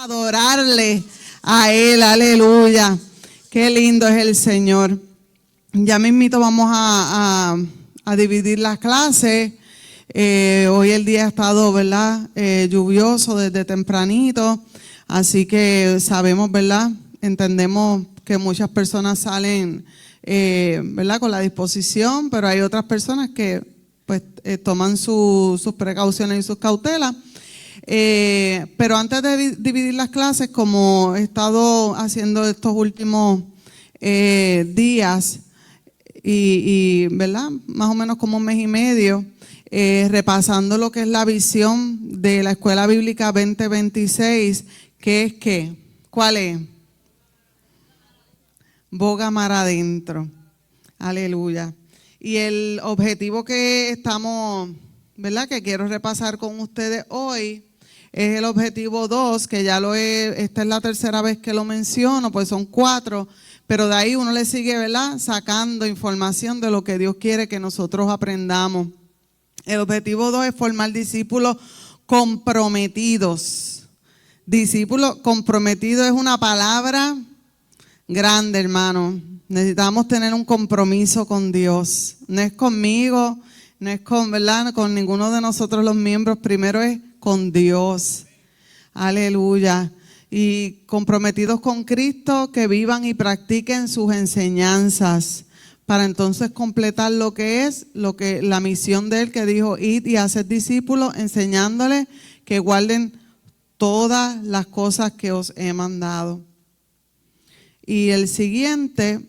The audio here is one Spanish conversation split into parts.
Adorarle a Él, aleluya. Qué lindo es el Señor. Ya mismito vamos a dividir las clases. Hoy el día ha estado, ¿verdad? Lluvioso desde tempranito, así que sabemos, ¿verdad? Entendemos que muchas personas salen, ¿verdad? Con la disposición, pero hay otras personas que pues toman sus precauciones y sus cautelas. Pero antes de dividir las clases, como he estado haciendo estos últimos días y, ¿verdad? Más o menos como un mes y medio, repasando lo que es la visión de la Escuela Bíblica 2026, que es ¿qué? ¿Cuál es? Boga mar adentro. Aleluya. Y el objetivo que estamos, ¿verdad? Que quiero repasar con ustedes hoy es el objetivo 2, que ya esta es la tercera vez que lo menciono, pues son 4, pero de ahí uno le sigue, ¿verdad? Sacando información de lo que Dios quiere que nosotros aprendamos. El objetivo 2 es formar discípulos comprometidos. Discípulo comprometido es una palabra grande, hermano. Necesitamos tener un compromiso con Dios. No es conmigo, no es con, ¿verdad? Con ninguno de nosotros los miembros. Primero es con Dios. Aleluya. Y comprometidos con Cristo, que vivan y practiquen sus enseñanzas, para entonces completar lo que es la misión de Él, que dijo: id y haced discípulos, enseñándoles que guarden todas las cosas que os he mandado. Y el siguiente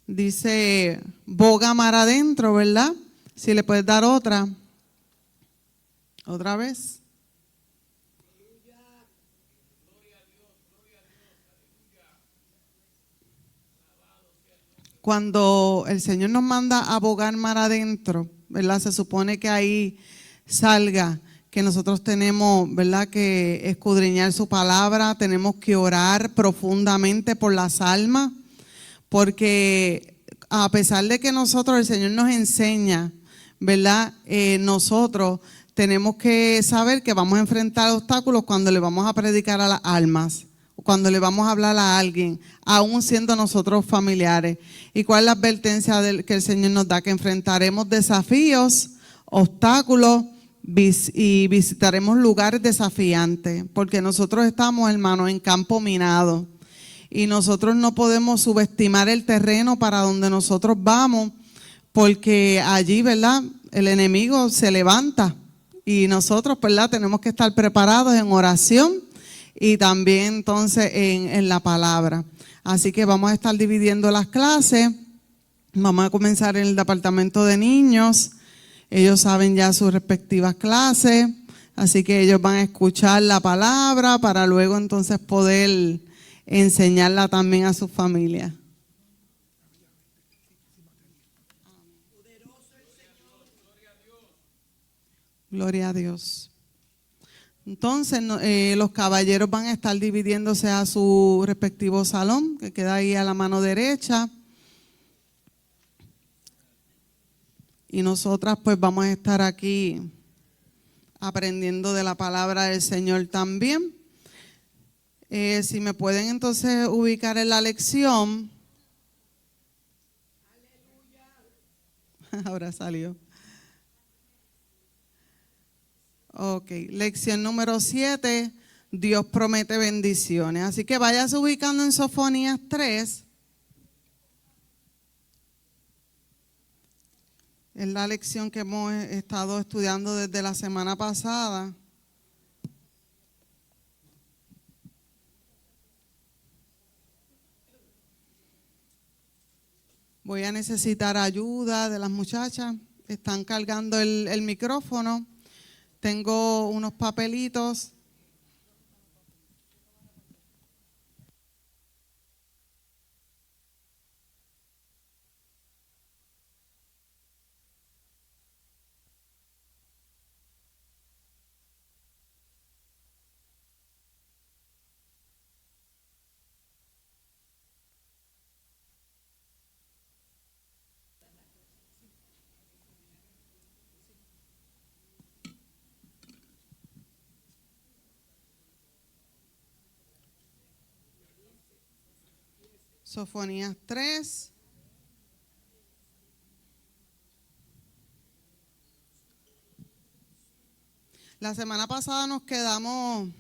dice boga mar adentro, ¿verdad? Si le puedes dar otra vez. Cuando el Señor nos manda a bogar mar adentro, ¿verdad? Se supone que ahí salga que nosotros tenemos, ¿verdad?, que escudriñar su palabra, tenemos que orar profundamente por las almas, porque a pesar de que nosotros, el Señor nos enseña, ¿verdad?, nosotros tenemos que saber que vamos a enfrentar obstáculos cuando le vamos a predicar a las almas, cuando le vamos a hablar a alguien, aún siendo nosotros familiares. ¿Y cuál es la advertencia que el Señor nos da? Que enfrentaremos desafíos, obstáculos, y visitaremos lugares desafiantes, porque nosotros estamos, hermanos, en campo minado, y nosotros no podemos subestimar el terreno para donde nosotros vamos, porque allí, ¿verdad?, el enemigo se levanta, y nosotros, ¿verdad?, tenemos que estar preparados en oración y también entonces en la palabra. Así que vamos a estar dividiendo las clases. Vamos a comenzar en el departamento de niños. Ellos saben ya sus respectivas clases, así que ellos van a escuchar la palabra para luego entonces poder enseñarla también a sus familias. Gloria a Dios. Entonces los caballeros van a estar dividiéndose a su respectivo salón, que queda ahí a la mano derecha. Y nosotras pues vamos a estar aquí aprendiendo de la palabra del Señor también. Si me pueden entonces ubicar en la lección. Ahora salió. Ok, lección número 7, Dios promete bendiciones. Así que vayas ubicando en Sofonías 3. Es la lección que hemos estado estudiando desde la semana pasada. Voy a necesitar ayuda de las muchachas. Están cargando el micrófono. Tengo unos papelitos. Sofonías 3. La semana pasada nos quedamos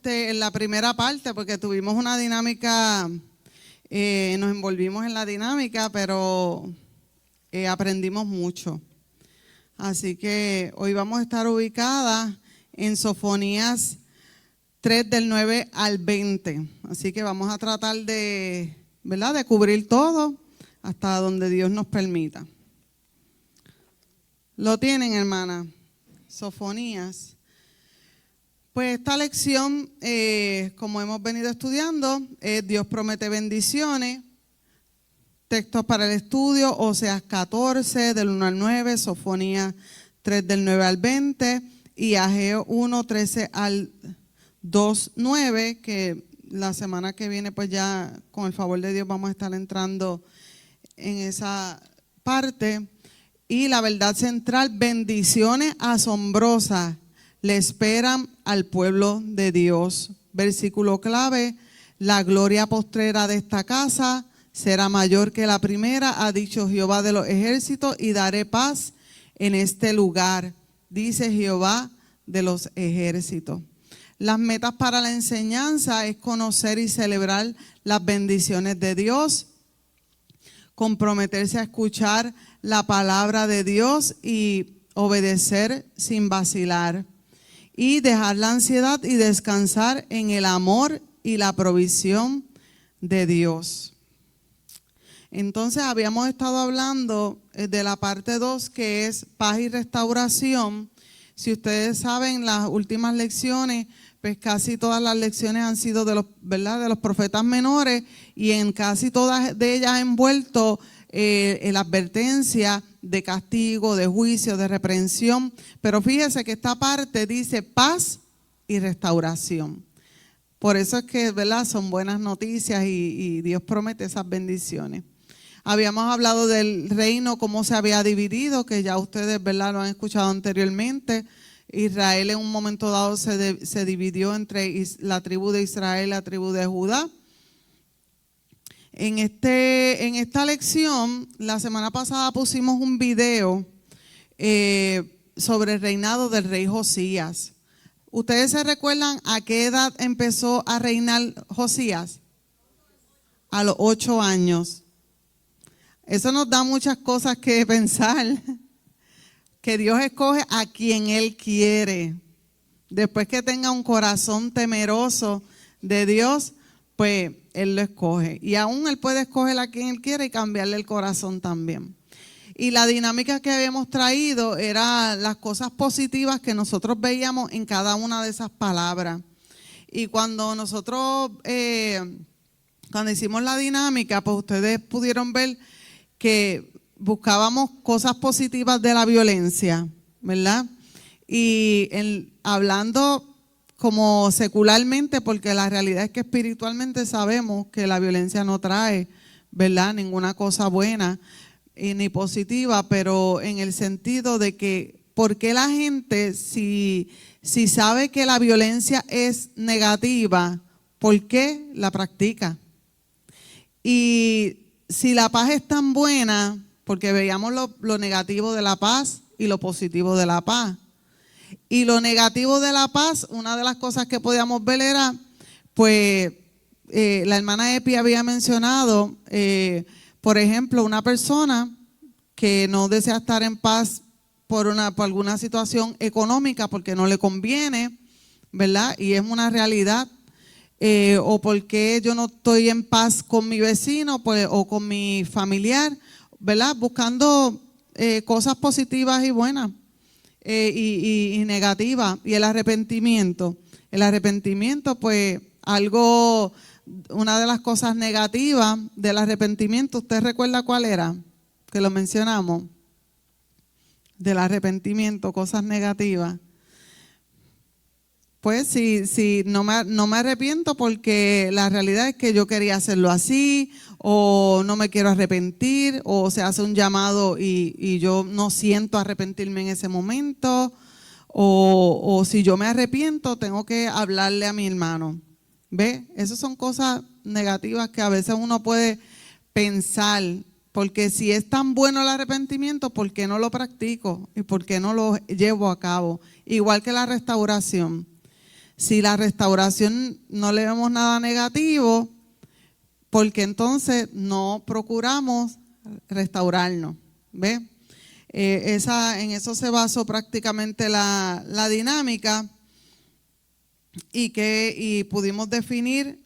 en la primera parte porque tuvimos una dinámica, nos envolvimos en la dinámica, pero aprendimos mucho. Así que hoy vamos a estar ubicadas en Sofonías 3 del 9 al 20. Así que vamos a tratar de, ¿verdad?, de cubrir todo hasta donde Dios nos permita. ¿Lo tienen, hermana? Sofonías. Pues esta lección, como hemos venido estudiando, Dios promete bendiciones. Textos para el estudio: Oseas 14 del 1 al 9, Sofonías 3 del 9 al 20 y Ageo 1, 13 al 2, 9, que la semana que viene pues ya con el favor de Dios vamos a estar entrando en esa parte. Y la verdad central: bendiciones asombrosas le esperan al pueblo de Dios. Versículo clave: la gloria postrera de esta casa será mayor que la primera, ha dicho Jehová de los ejércitos, y daré paz en este lugar, dice Jehová de los ejércitos. Las metas para la enseñanza es conocer y celebrar las bendiciones de Dios, comprometerse a escuchar la palabra de Dios y obedecer sin vacilar, y dejar la ansiedad y descansar en el amor y la provisión de Dios. Entonces habíamos estado hablando de la parte 2, que es paz y restauración. Si ustedes saben, las últimas lecciones, pues casi todas las lecciones han sido de los, ¿verdad?, de los profetas menores, y en casi todas de ellas ha envuelto la advertencia de castigo, de juicio, de reprensión. Pero fíjese que esta parte dice paz y restauración. Por eso es que, ¿verdad?, son buenas noticias y Dios promete esas bendiciones. Habíamos hablado del reino, cómo se había dividido, que ya ustedes, ¿verdad?, lo han escuchado anteriormente. Israel en un momento dado se dividió entre la tribu de Israel y la tribu de Judá. En esta lección, la semana pasada pusimos un video sobre el reinado del rey Josías. ¿Ustedes se recuerdan a qué edad empezó a reinar Josías? A los 8 años. Eso nos da muchas cosas que pensar, que Dios escoge a quien Él quiere. Después que tenga un corazón temeroso de Dios, pues Él lo escoge. Y aún Él puede escoger a quien Él quiere y cambiarle el corazón también. Y la dinámica que habíamos traído era las cosas positivas que nosotros veíamos en cada una de esas palabras. Y cuando nosotros, cuando hicimos la dinámica, pues ustedes pudieron ver que buscábamos cosas positivas de la violencia, ¿verdad? Y hablando como secularmente, porque la realidad es que espiritualmente sabemos que la violencia no trae, ¿verdad?, ninguna cosa buena ni positiva, pero en el sentido de que, ¿por qué la gente, si sabe que la violencia es negativa, por qué la practica? Y si la paz es tan buena, porque veíamos lo negativo de la paz y lo positivo de la paz. Y lo negativo de la paz, una de las cosas que podíamos ver era, pues, la hermana Epi había mencionado, por ejemplo, una persona que no desea estar en paz por alguna situación económica porque no le conviene, ¿verdad? Y es una realidad. O porque yo no estoy en paz con mi vecino, pues, o con mi familiar, ¿verdad? Buscando cosas positivas y buenas y negativas. Y el arrepentimiento, pues, una de las cosas negativas del arrepentimiento, ¿usted recuerda cuál era? Que lo mencionamos. Del arrepentimiento, cosas negativas. Pues si no me arrepiento porque la realidad es que yo quería hacerlo así, o no me quiero arrepentir, o se hace un llamado y yo no siento arrepentirme en ese momento, o si yo me arrepiento, tengo que hablarle a mi hermano. ¿Ve? Esas son cosas negativas que a veces uno puede pensar, porque si es tan bueno el arrepentimiento, ¿por qué no lo practico? ¿Y por qué no lo llevo a cabo? Igual que la restauración. Si la restauración no le vemos nada negativo, ¿por qué entonces no procuramos restaurarnos? ¿Ve? En eso se basó prácticamente la dinámica y pudimos definir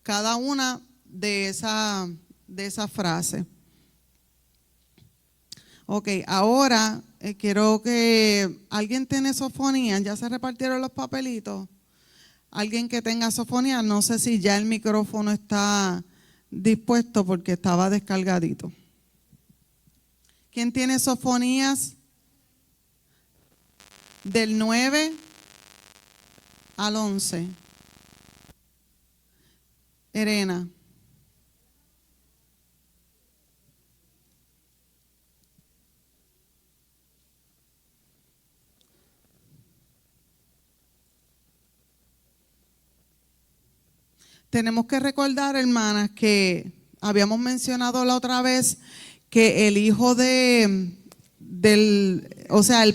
cada una de esas frases. Ok, ahora quiero que alguien tiene sofonía. ¿Ya se repartieron los papelitos? Alguien que tenga sofonía, no sé si ya el micrófono está dispuesto porque estaba descargadito. ¿Quién tiene sofonías del 9 al 11? Elena. Tenemos que recordar, hermanas, que habíamos mencionado la otra vez que el hijo el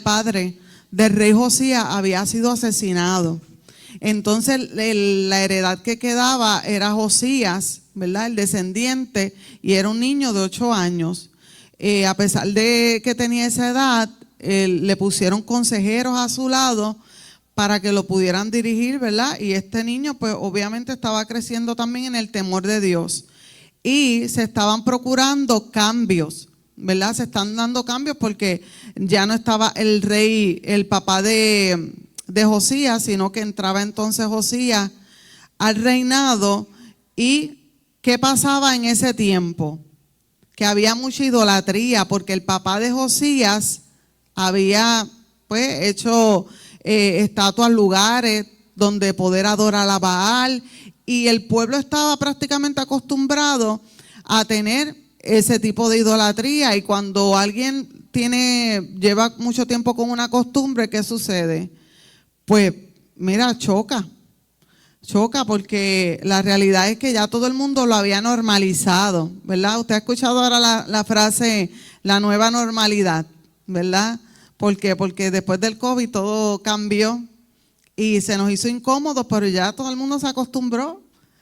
padre del rey Josías había sido asesinado. Entonces la heredad que quedaba era Josías, ¿verdad? El descendiente, y era un niño de 8 años. A pesar de que tenía esa edad, le pusieron consejeros a su lado para que lo pudieran dirigir, ¿verdad? Y este niño pues obviamente estaba creciendo también en el temor de Dios. Y se estaban procurando cambios, ¿verdad? Se están dando cambios porque ya no estaba el rey, el papá de Josías, sino que entraba entonces Josías al reinado. ¿Y qué pasaba en ese tiempo? Que había mucha idolatría porque el papá de Josías había pues hecho estatuas, lugares donde poder adorar a Baal, y el pueblo estaba prácticamente acostumbrado a tener ese tipo de idolatría. Y cuando alguien lleva mucho tiempo con una costumbre, ¿qué sucede? Pues mira, choca porque la realidad es que ya todo el mundo lo había normalizado, ¿verdad? Usted ha escuchado ahora la frase, la nueva normalidad, ¿verdad? ¿Por qué? Porque después del COVID todo cambió y se nos hizo incómodo, pero ya todo el mundo se acostumbró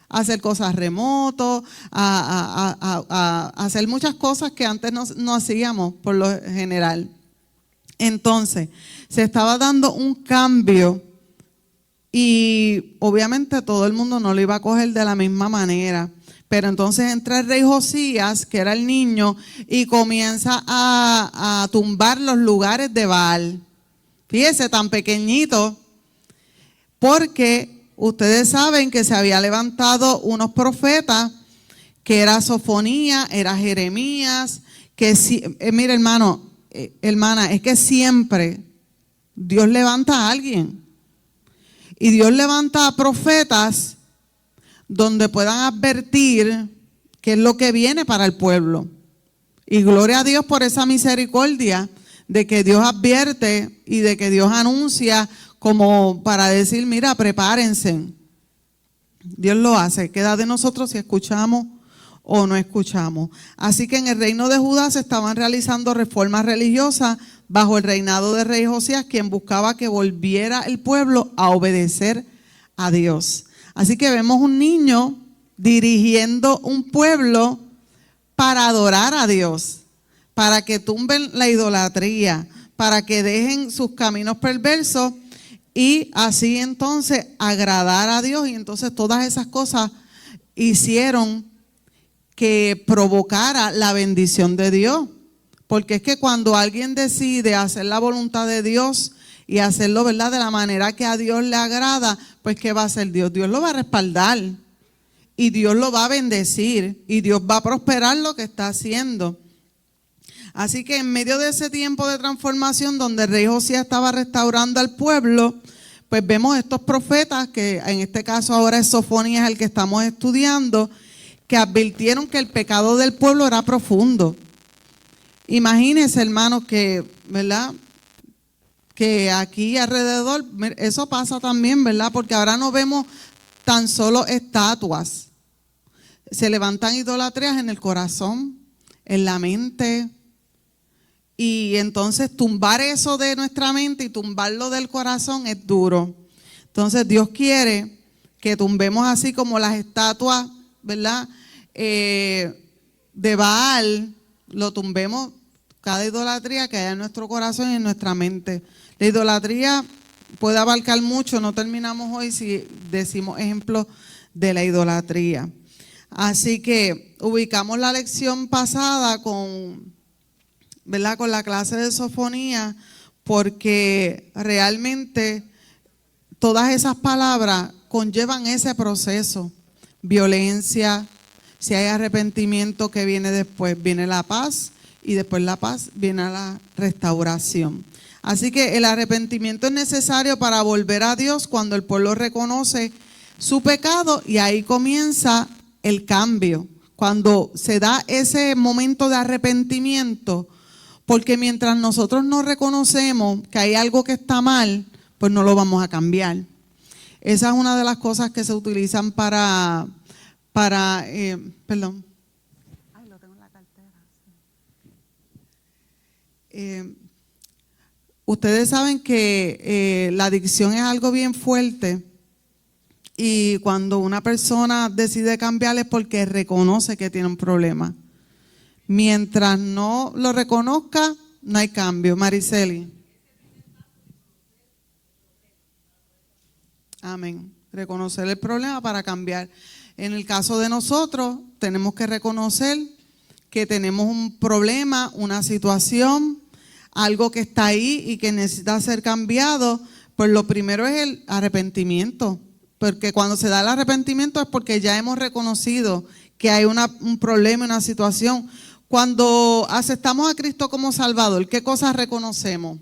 a hacer cosas remotos, a hacer muchas cosas que antes no hacíamos por lo general. Entonces, se estaba dando un cambio y obviamente todo el mundo no lo iba a coger de la misma manera. Pero entonces entra el rey Josías, que era el niño, y comienza a tumbar los lugares de Baal. Fíjese, tan pequeñito, porque ustedes saben que se había levantado unos profetas, que era Sofonía, era Jeremías, mire hermano, hermana, es que siempre Dios levanta a alguien. Y Dios levanta a profetas donde puedan advertir qué es lo que viene para el pueblo. Y gloria a Dios por esa misericordia de que Dios advierte y de que Dios anuncia, como para decir, mira, prepárense. Dios lo hace. Queda de nosotros si escuchamos o no escuchamos. Así que en el reino de Judá se estaban realizando reformas religiosas bajo el reinado del rey Josías, quien buscaba que volviera el pueblo a obedecer a Dios. Así que vemos un niño dirigiendo un pueblo para adorar a Dios, para que tumben la idolatría, para que dejen sus caminos perversos y así entonces agradar a Dios. Y entonces todas esas cosas hicieron que provocara la bendición de Dios. Porque es que cuando alguien decide hacer la voluntad de Dios y hacerlo, ¿verdad?, de la manera que a Dios le agrada, pues ¿qué va a hacer Dios? Dios lo va a respaldar y Dios lo va a bendecir y Dios va a prosperar lo que está haciendo. Así que en medio de ese tiempo de transformación donde el rey Josías estaba restaurando al pueblo, pues vemos estos profetas, que en este caso ahora es Sofonías el que estamos estudiando, que advirtieron que el pecado del pueblo era profundo. Imagínense, hermanos, que, ¿verdad?, que aquí alrededor, eso pasa también, ¿verdad? Porque ahora no vemos tan solo estatuas. Se levantan idolatrías en el corazón, en la mente. Y entonces tumbar eso de nuestra mente y tumbarlo del corazón es duro. Entonces Dios quiere que tumbemos así como las estatuas, ¿verdad? De Baal, lo tumbemos cada idolatría que haya en nuestro corazón y en nuestra mente. La idolatría puede abarcar mucho, no terminamos hoy si decimos ejemplos de la idolatría. Así que ubicamos la lección pasada con, ¿verdad?, con la clase de sofonía, porque realmente todas esas palabras conllevan ese proceso. Violencia, si hay arrepentimiento, que viene después, viene la paz, y después la paz viene a la restauración. Así que el arrepentimiento es necesario para volver a Dios cuando el pueblo reconoce su pecado, y ahí comienza el cambio. Cuando se da ese momento de arrepentimiento, porque mientras nosotros no reconocemos que hay algo que está mal, pues no lo vamos a cambiar. Esa es una de las cosas que se utilizan para perdón. Ay, lo tengo en la cartera. Ustedes saben que la adicción es algo bien fuerte, y cuando una persona decide cambiar es porque reconoce que tiene un problema. Mientras no lo reconozca, no hay cambio. Mariceli. Amén. Reconocer el problema para cambiar. En el caso de nosotros, tenemos que reconocer que tenemos un problema, una situación, algo que está ahí y que necesita ser cambiado. Pues lo primero es el arrepentimiento, porque cuando se da el arrepentimiento es porque ya hemos reconocido que hay un problema, una situación. Cuando aceptamos a Cristo como Salvador, ¿qué cosas reconocemos?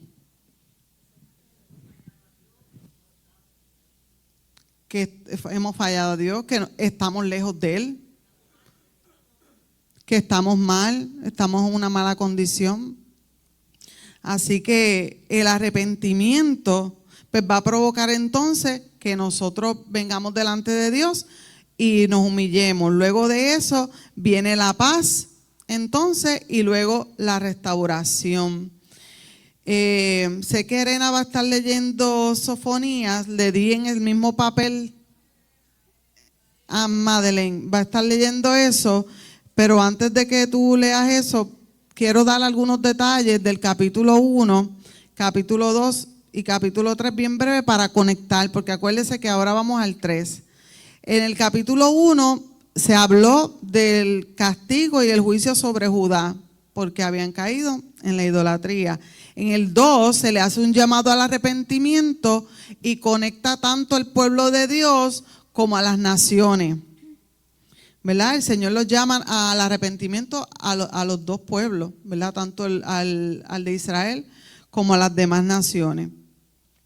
Que hemos fallado a Dios, que estamos lejos de Él, que estamos mal, estamos en una mala condición. Así que el arrepentimiento pues va a provocar entonces que nosotros vengamos delante de Dios y nos humillemos. Luego de eso viene la paz, entonces, y luego la restauración. Sé que Elena va a estar leyendo Sofonías, le di en el mismo papel a Madeleine, va a estar leyendo eso, pero antes de que tú leas eso, quiero dar algunos detalles del capítulo 1, capítulo 2 y capítulo 3 bien breve para conectar, porque acuérdense que ahora vamos al 3. En el capítulo 1 se habló del castigo y el juicio sobre Judá, porque habían caído en la idolatría. En el 2 se le hace un llamado al arrepentimiento y conecta tanto al pueblo de Dios como a las naciones, ¿verdad? El Señor los llama al arrepentimiento a los dos pueblos, ¿verdad? Tanto al de Israel como a las demás naciones.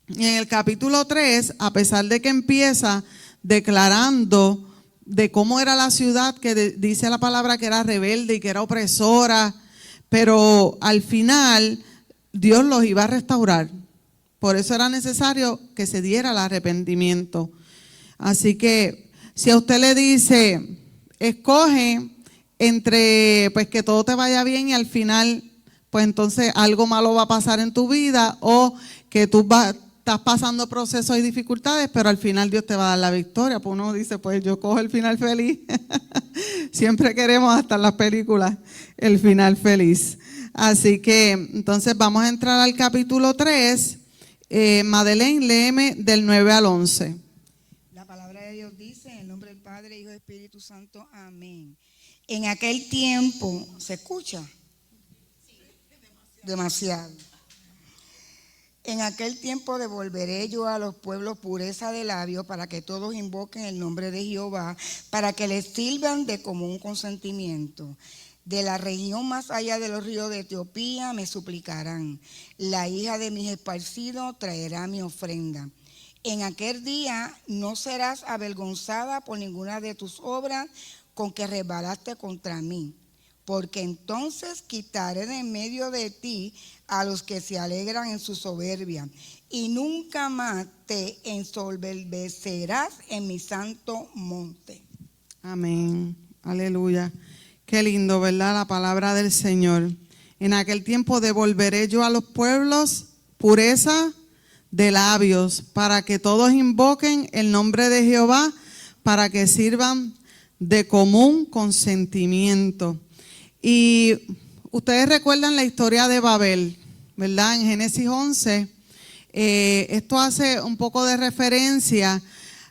Y en el capítulo 3, a pesar de que empieza declarando de cómo era la ciudad, que dice la palabra que era rebelde y que era opresora, pero al final Dios los iba a restaurar. Por eso era necesario que se diera el arrepentimiento. Así que si a usted le dice, escoge entre pues que todo te vaya bien y al final pues entonces algo malo va a pasar en tu vida, o que tú estás pasando procesos y dificultades, pero al final Dios te va a dar la victoria. Pues uno dice, pues yo cojo el final feliz. Siempre queremos, hasta en las películas, el final feliz. Así que entonces vamos a entrar al capítulo 3. Madeleine, léeme del 9 al 11. La palabra de Dios dice, en el nombre del Padre, Hijo y Espíritu Santo, amén. En aquel tiempo, ¿se escucha? Demasiado. En aquel tiempo devolveré yo a los pueblos pureza de labios, para que todos invoquen el nombre de Jehová, para que les sirvan de común consentimiento. De la región más allá de los ríos de Etiopía me suplicarán. La hija de mis esparcidos traerá mi ofrenda. En aquel día no serás avergonzada por ninguna de tus obras con que resbalaste contra mí, porque entonces quitaré de en medio de ti a los que se alegran en su soberbia, y nunca más te ensoberbecerás en mi santo monte. Amén. Aleluya. Qué lindo, ¿verdad? La palabra del Señor. En aquel tiempo devolveré yo a los pueblos pureza de labios, para que todos invoquen el nombre de Jehová, para que sirvan de común consentimiento. Y ustedes recuerdan la historia de Babel, ¿verdad? En Génesis 11, esto hace un poco de referencia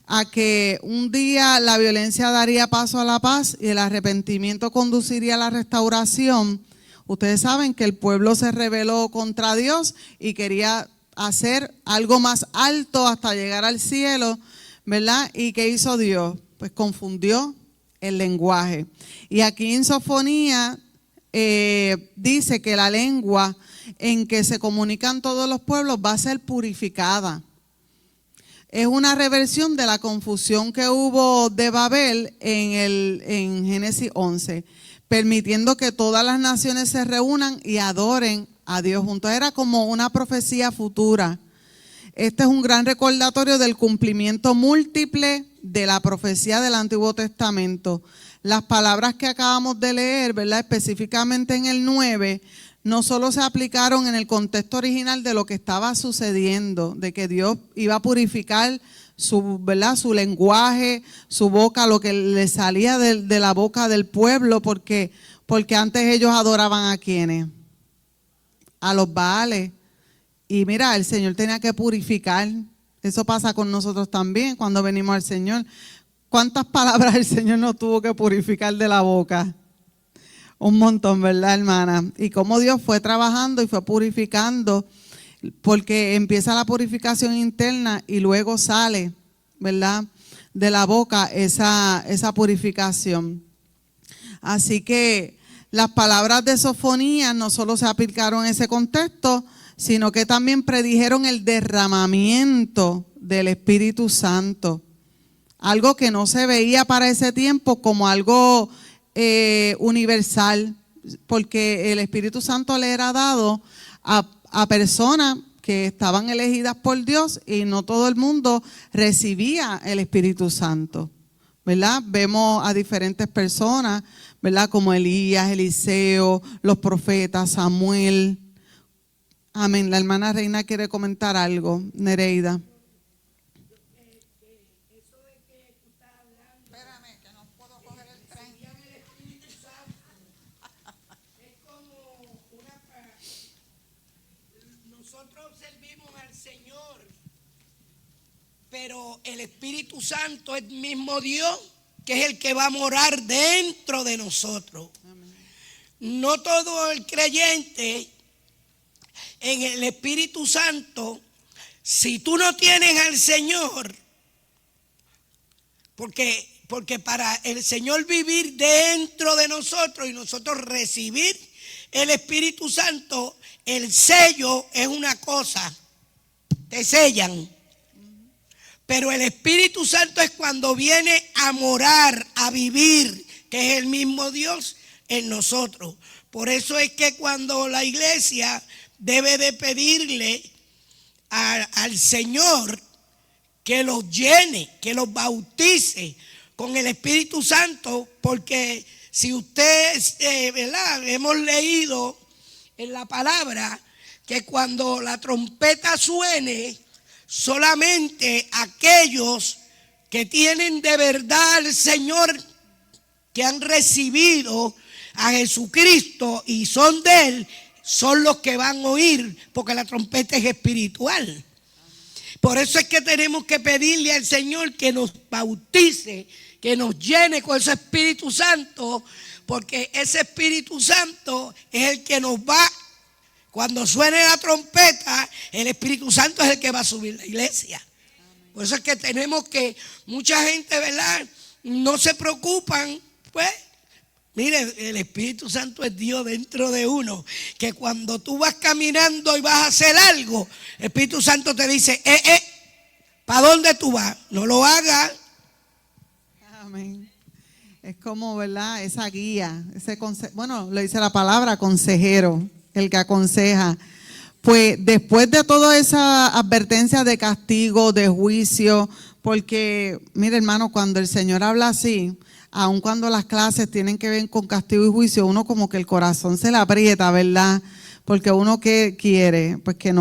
a que un día la violencia daría paso a la paz y el arrepentimiento conduciría a la restauración. Ustedes saben que el pueblo se rebeló contra Dios y quería hacer algo más alto hasta llegar al cielo, ¿verdad? ¿Y qué hizo Dios? Pues confundió el lenguaje. Y aquí en Sofonía dice que la lengua en que se comunican todos los pueblos va a ser purificada. Es una reversión de la confusión que hubo de Babel en Génesis 11, permitiendo que todas las naciones se reúnan y adoren a Dios juntos. Era como una profecía futura. Este es un gran recordatorio del cumplimiento múltiple de la profecía del Antiguo Testamento. Las palabras que acabamos de leer, ¿verdad? Específicamente en el 9, no solo se aplicaron en el contexto original de lo que estaba sucediendo, de que Dios iba a purificar su, ¿verdad?, su lenguaje, su boca, lo que le salía de la boca del pueblo, porque antes ellos adoraban a quienes, a los Baales. Y mira, el Señor tenía que purificar. Eso pasa con nosotros también cuando venimos al Señor. ¿Cuántas palabras el Señor nos tuvo que purificar de la boca? Un montón, ¿verdad, hermana? Y cómo Dios fue trabajando y fue purificando, porque empieza la purificación interna y luego sale, ¿verdad?, de la boca esa purificación. Así que las palabras de Sofonías no solo se aplicaron en ese contexto, sino que también predijeron el derramamiento del Espíritu Santo. Algo que no se veía para ese tiempo como algo universal, porque el Espíritu Santo le era dado a personas que estaban elegidas por Dios y no todo el mundo recibía el Espíritu Santo, ¿verdad? Vemos a diferentes personas, ¿verdad? Como Elías, Eliseo, los profetas, Samuel. Amén. La hermana Reina quiere comentar algo. Nereida. Pero el Espíritu Santo es el mismo Dios, que es el que va a morar dentro de nosotros. Amén. No todo el creyente en el Espíritu Santo, si tú no tienes al Señor, porque para el Señor vivir dentro de nosotros y nosotros recibir el Espíritu Santo, el sello es una cosa, te sellan. Pero el Espíritu Santo es cuando viene a morar, a vivir, que es el mismo Dios en nosotros. Por eso es que cuando la iglesia debe de pedirle al Señor que los llene, que los bautice con el Espíritu Santo, porque si ustedes, ¿verdad?, hemos leído en la palabra que cuando la trompeta suene, solamente aquellos que tienen de verdad al Señor, que han recibido a Jesucristo y son de Él, son los que van a oír, porque la trompeta es espiritual. Por eso es que tenemos que pedirle al Señor que nos bautice, que nos llene con ese Espíritu Santo, porque ese Espíritu Santo es el que nos va. Cuando suene la trompeta, el Espíritu Santo es el que va a subir la iglesia. Por eso es que tenemos que, mucha gente, ¿verdad?, no se preocupan, pues, mire, el Espíritu Santo es Dios dentro de uno, que cuando tú vas caminando y vas a hacer algo, el Espíritu Santo te dice, ¿para dónde tú vas? No lo hagas. Amén. Es como, ¿verdad? Esa guía, bueno, lo dice la palabra, consejero, el que aconseja. Pues después de toda esa advertencia de castigo, de juicio, porque, mire hermano, cuando el Señor habla así, aun cuando las clases tienen que ver con castigo y juicio, uno como que el corazón se le aprieta, ¿verdad? Porque uno que quiere, pues que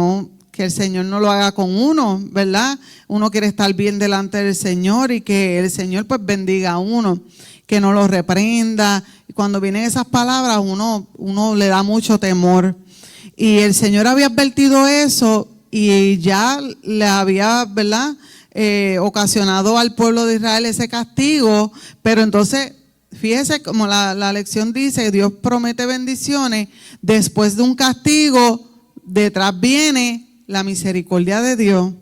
el Señor no lo haga con uno, ¿verdad? Uno quiere estar bien delante del Señor y que el Señor pues bendiga a uno, que no lo reprenda. Y cuando vienen esas palabras, uno le da mucho temor. Y el Señor había advertido eso y ya le había, ¿verdad?, ocasionado al pueblo de Israel ese castigo, pero entonces, fíjese como la lección dice, Dios promete bendiciones, después de un castigo, detrás viene la misericordia de Dios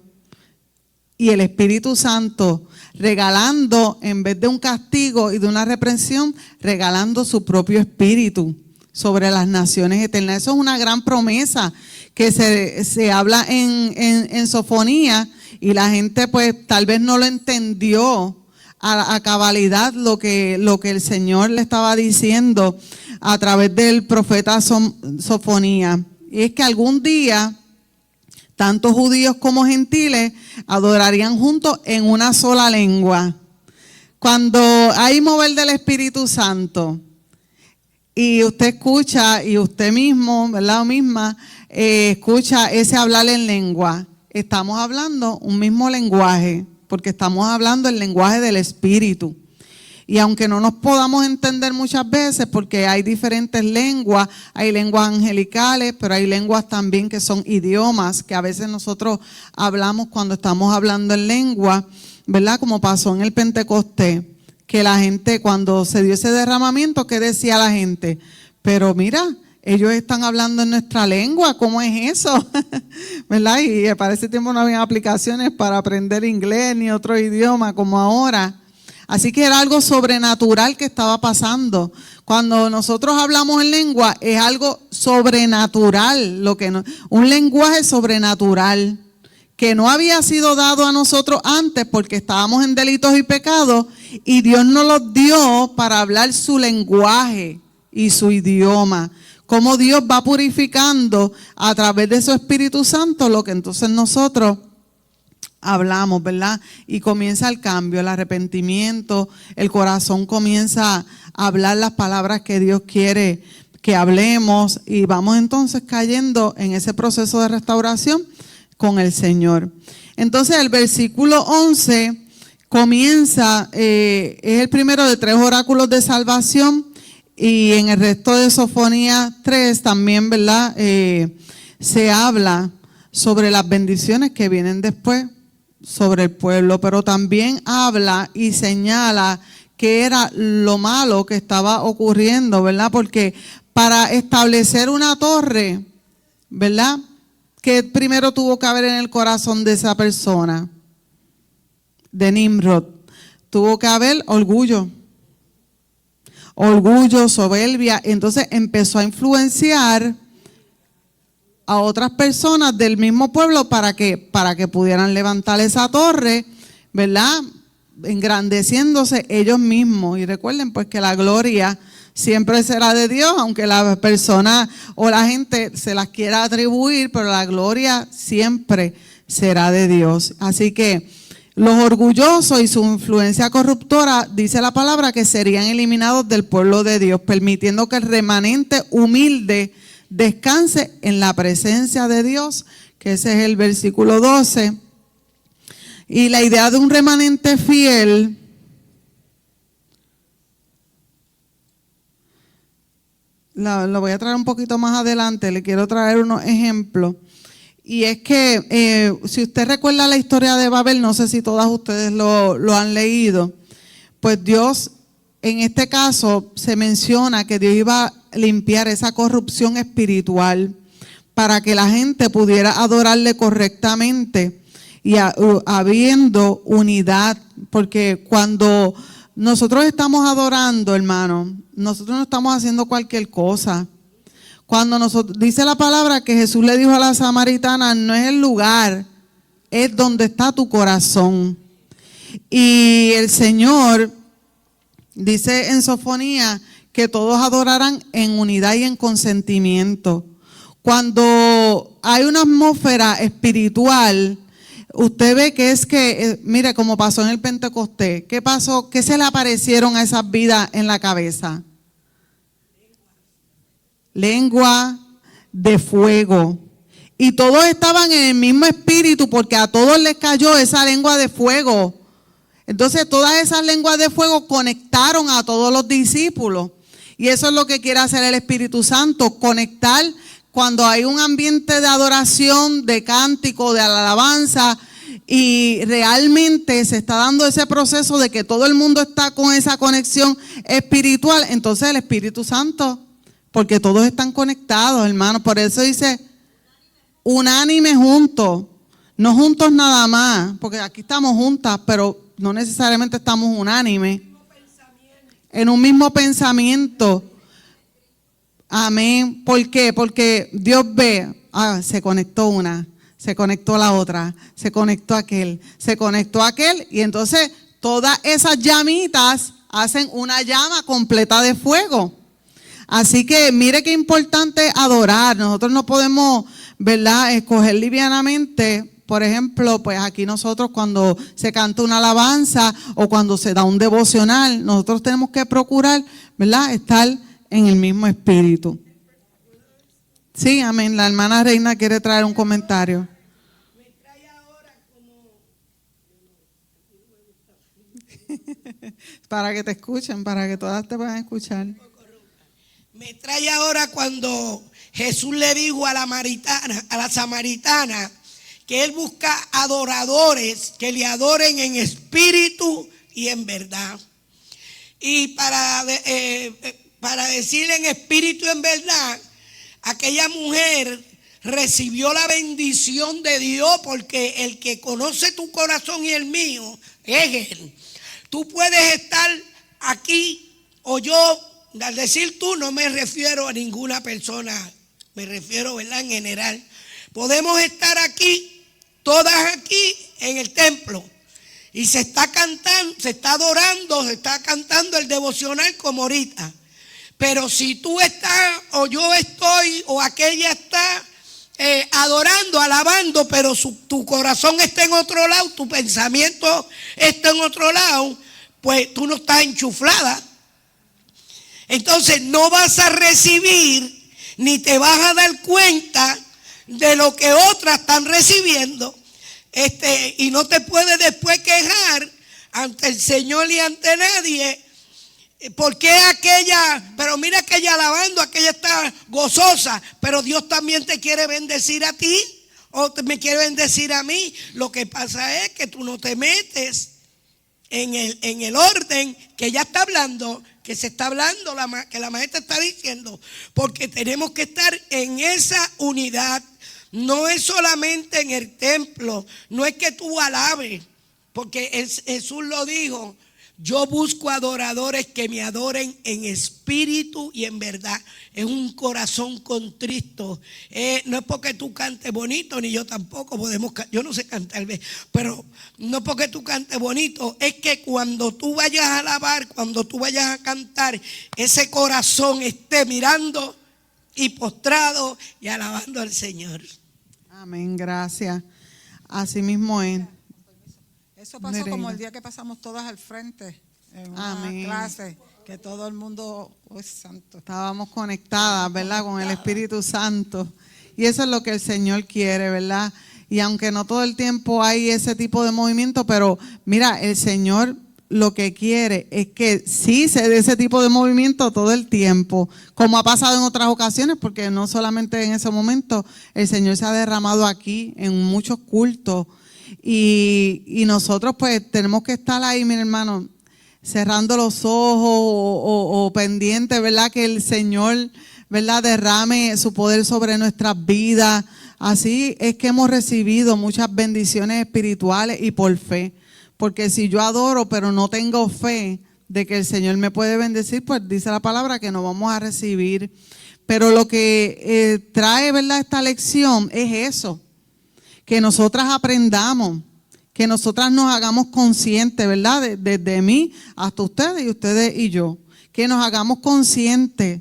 y el Espíritu Santo regalando, en vez de un castigo y de una reprensión, regalando su propio Espíritu sobre las naciones eternas. Eso es una gran promesa que se habla en Sofonía y la gente pues tal vez no lo entendió a cabalidad lo que el Señor le estaba diciendo a través del profeta Sofonía. Y es que algún día tanto judíos como gentiles adorarían juntos en una sola lengua. Cuando hay mover del Espíritu Santo y usted escucha, y usted mismo, ¿verdad? O misma, escucha ese hablar en lengua, estamos hablando un mismo lenguaje, porque estamos hablando el lenguaje del Espíritu. Y aunque no nos podamos entender muchas veces, porque hay diferentes lenguas, hay lenguas angelicales, pero hay lenguas también que son idiomas, que a veces nosotros hablamos cuando estamos hablando en lengua, ¿verdad? Como pasó en el Pentecostés, que la gente cuando se dio ese derramamiento, ¿qué decía la gente? Pero mira, ellos están hablando en nuestra lengua, ¿cómo es eso? ¿Verdad? Y para ese tiempo no había aplicaciones para aprender inglés ni otro idioma como ahora. Así que era algo sobrenatural que estaba pasando. Cuando nosotros hablamos en lengua es algo sobrenatural, un lenguaje sobrenatural que no había sido dado a nosotros antes porque estábamos en delitos y pecados y Dios nos los dio para hablar su lenguaje y su idioma. Cómo Dios va purificando a través de su Espíritu Santo lo que entonces nosotros hablamos, ¿verdad? Y comienza el cambio, el arrepentimiento, el corazón comienza a hablar las palabras que Dios quiere que hablemos y vamos entonces cayendo en ese proceso de restauración con el Señor. Entonces el versículo 11 comienza, es el primero de 3 oráculos de salvación y en el resto de Sofonía 3 también, ¿verdad? Se habla sobre las bendiciones que vienen después sobre el pueblo, pero también habla y señala que era lo malo que estaba ocurriendo, ¿verdad? Porque para establecer una torre, ¿verdad? ¿Qué primero tuvo que haber en el corazón de esa persona? De Nimrod. Tuvo que haber orgullo, soberbia. Entonces empezó a influenciar a otras personas del mismo pueblo para que pudieran levantar esa torre, ¿verdad? Engrandeciéndose ellos mismos. Y recuerden pues que la gloria siempre será de Dios, aunque la persona o la gente se las quiera atribuir, pero la gloria siempre será de Dios. Así que los orgullosos y su influencia corruptora, dice la palabra, que serían eliminados del pueblo de Dios, permitiendo que el remanente humilde descanse en la presencia de Dios, que ese es el versículo 12. Y la idea de un remanente fiel lo voy a traer un poquito más adelante, le quiero traer unos ejemplos. Y es que si usted recuerda la historia de Babel, no sé si todas ustedes lo han leído, pues Dios, en este caso se menciona que Dios iba a limpiar esa corrupción espiritual para que la gente pudiera adorarle correctamente y habiendo unidad, porque cuando nosotros estamos adorando, hermano, nosotros no estamos haciendo cualquier cosa. Cuando dice la palabra que Jesús le dijo a la samaritana, no es el lugar, es donde está tu corazón. Y el Señor Dice en Sofonía que todos adorarán en unidad y en consentimiento. Cuando hay una atmósfera espiritual, usted ve que mire, como pasó en el Pentecostés, ¿qué pasó? ¿Qué se le aparecieron a esas vidas en la cabeza? Lengua de fuego. Y todos estaban en el mismo espíritu porque a todos les cayó esa lengua de fuego. Entonces todas esas lenguas de fuego conectaron a todos los discípulos. Y eso es lo que quiere hacer el Espíritu Santo, conectar cuando hay un ambiente de adoración, de cántico, de alabanza, y realmente se está dando ese proceso de que todo el mundo está con esa conexión espiritual. Entonces el Espíritu Santo, porque todos están conectados, hermanos, por eso dice unánime juntos, no juntos nada más, porque aquí estamos juntas, pero no necesariamente estamos unánimes, en un mismo pensamiento. Amén. ¿Por qué? Porque Dios ve, se conectó una, se conectó la otra, se conectó aquel, y entonces todas esas llamitas hacen una llama completa de fuego. Así que mire qué importante adorar. Nosotros no podemos, ¿verdad?, escoger livianamente. Por ejemplo, pues aquí nosotros cuando se canta una alabanza o cuando se da un devocional, nosotros tenemos que procurar, ¿verdad?, estar en el mismo espíritu. Sí, amén. La hermana Reina quiere traer un comentario. Para que te escuchen, para que todas te puedan escuchar. Me trae ahora cuando Jesús le dijo a la samaritana, que Él busca adoradores que le adoren en espíritu y en verdad. Y para decirle en espíritu y en verdad, aquella mujer recibió la bendición de Dios, porque el que conoce tu corazón y el mío es Él. Tú puedes estar aquí, o yo, al decir tú, no me refiero a ninguna persona, me refiero, ¿verdad?, en general. Podemos estar aquí, todas aquí en el templo, y se está cantando, se está adorando, se está cantando el devocional como ahorita. Pero si tú estás, o yo estoy, o aquella está adorando, alabando, pero tu corazón está en otro lado, tu pensamiento está en otro lado, pues tú no estás enchuflada. Entonces no vas a recibir, ni te vas a dar cuenta de lo que otras están recibiendo, y no te puedes después quejar ante el Señor y ante nadie, porque aquella, pero mira aquella alabando, aquella está gozosa, pero Dios también te quiere bendecir a ti, o me quiere bendecir a mí. Lo que pasa es que tú no te metes en el orden que ella está hablando, que se está hablando, que la maestra está diciendo, porque tenemos que estar en esa unidad. No es solamente en el templo, no es que tú alabes, porque Jesús lo dijo: yo busco adoradores que me adoren en espíritu y en verdad. Es un corazón contrito. No es porque tú cantes bonito, ni yo tampoco yo no sé cantar, pero no porque tú cantes bonito, es que cuando tú vayas a alabar, cuando tú vayas a cantar, ese corazón esté mirando y postrado y alabando al Señor. Amén, gracias. Así mismo es. Eso pasó como el día que pasamos todas al frente en una clase, que todo el mundo, santo. Estábamos conectadas, ¿verdad?, con el Espíritu Santo. Y eso es lo que el Señor quiere, ¿verdad? Y aunque no todo el tiempo hay ese tipo de movimiento, pero mira, el Señor lo que quiere es que sí se dé ese tipo de movimiento todo el tiempo, como ha pasado en otras ocasiones, porque no solamente en ese momento, el Señor se ha derramado aquí en muchos cultos. Y nosotros pues tenemos que estar ahí, mi hermano, cerrando los ojos o pendientes, ¿verdad?, que el Señor, ¿verdad?, derrame su poder sobre nuestras vidas. Así es que hemos recibido muchas bendiciones espirituales y por fe. Porque si yo adoro pero no tengo fe de que el Señor me puede bendecir, pues dice la palabra que no vamos a recibir. Pero lo que trae, ¿verdad?, esta lección es eso. Que nosotras aprendamos que nosotras nos hagamos conscientes, ¿verdad? Desde mí hasta ustedes y ustedes y yo. Que nos hagamos conscientes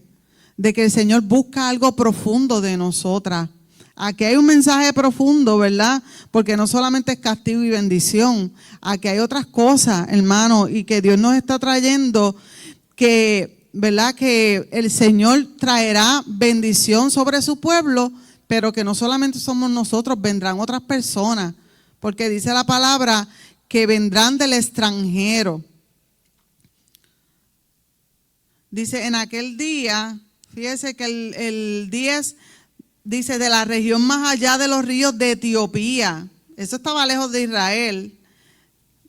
de que el Señor busca algo profundo de nosotras. Aquí hay un mensaje profundo, ¿verdad? Porque no solamente es castigo y bendición. Aquí hay otras cosas, hermano, y que Dios nos está trayendo que, ¿verdad? Que el Señor traerá bendición sobre su pueblo, pero que no solamente somos nosotros, vendrán otras personas. Porque dice la palabra que vendrán del extranjero. Dice, en aquel día, fíjese que el 10 dice, de la región más allá de los ríos de Etiopía, eso estaba lejos de Israel,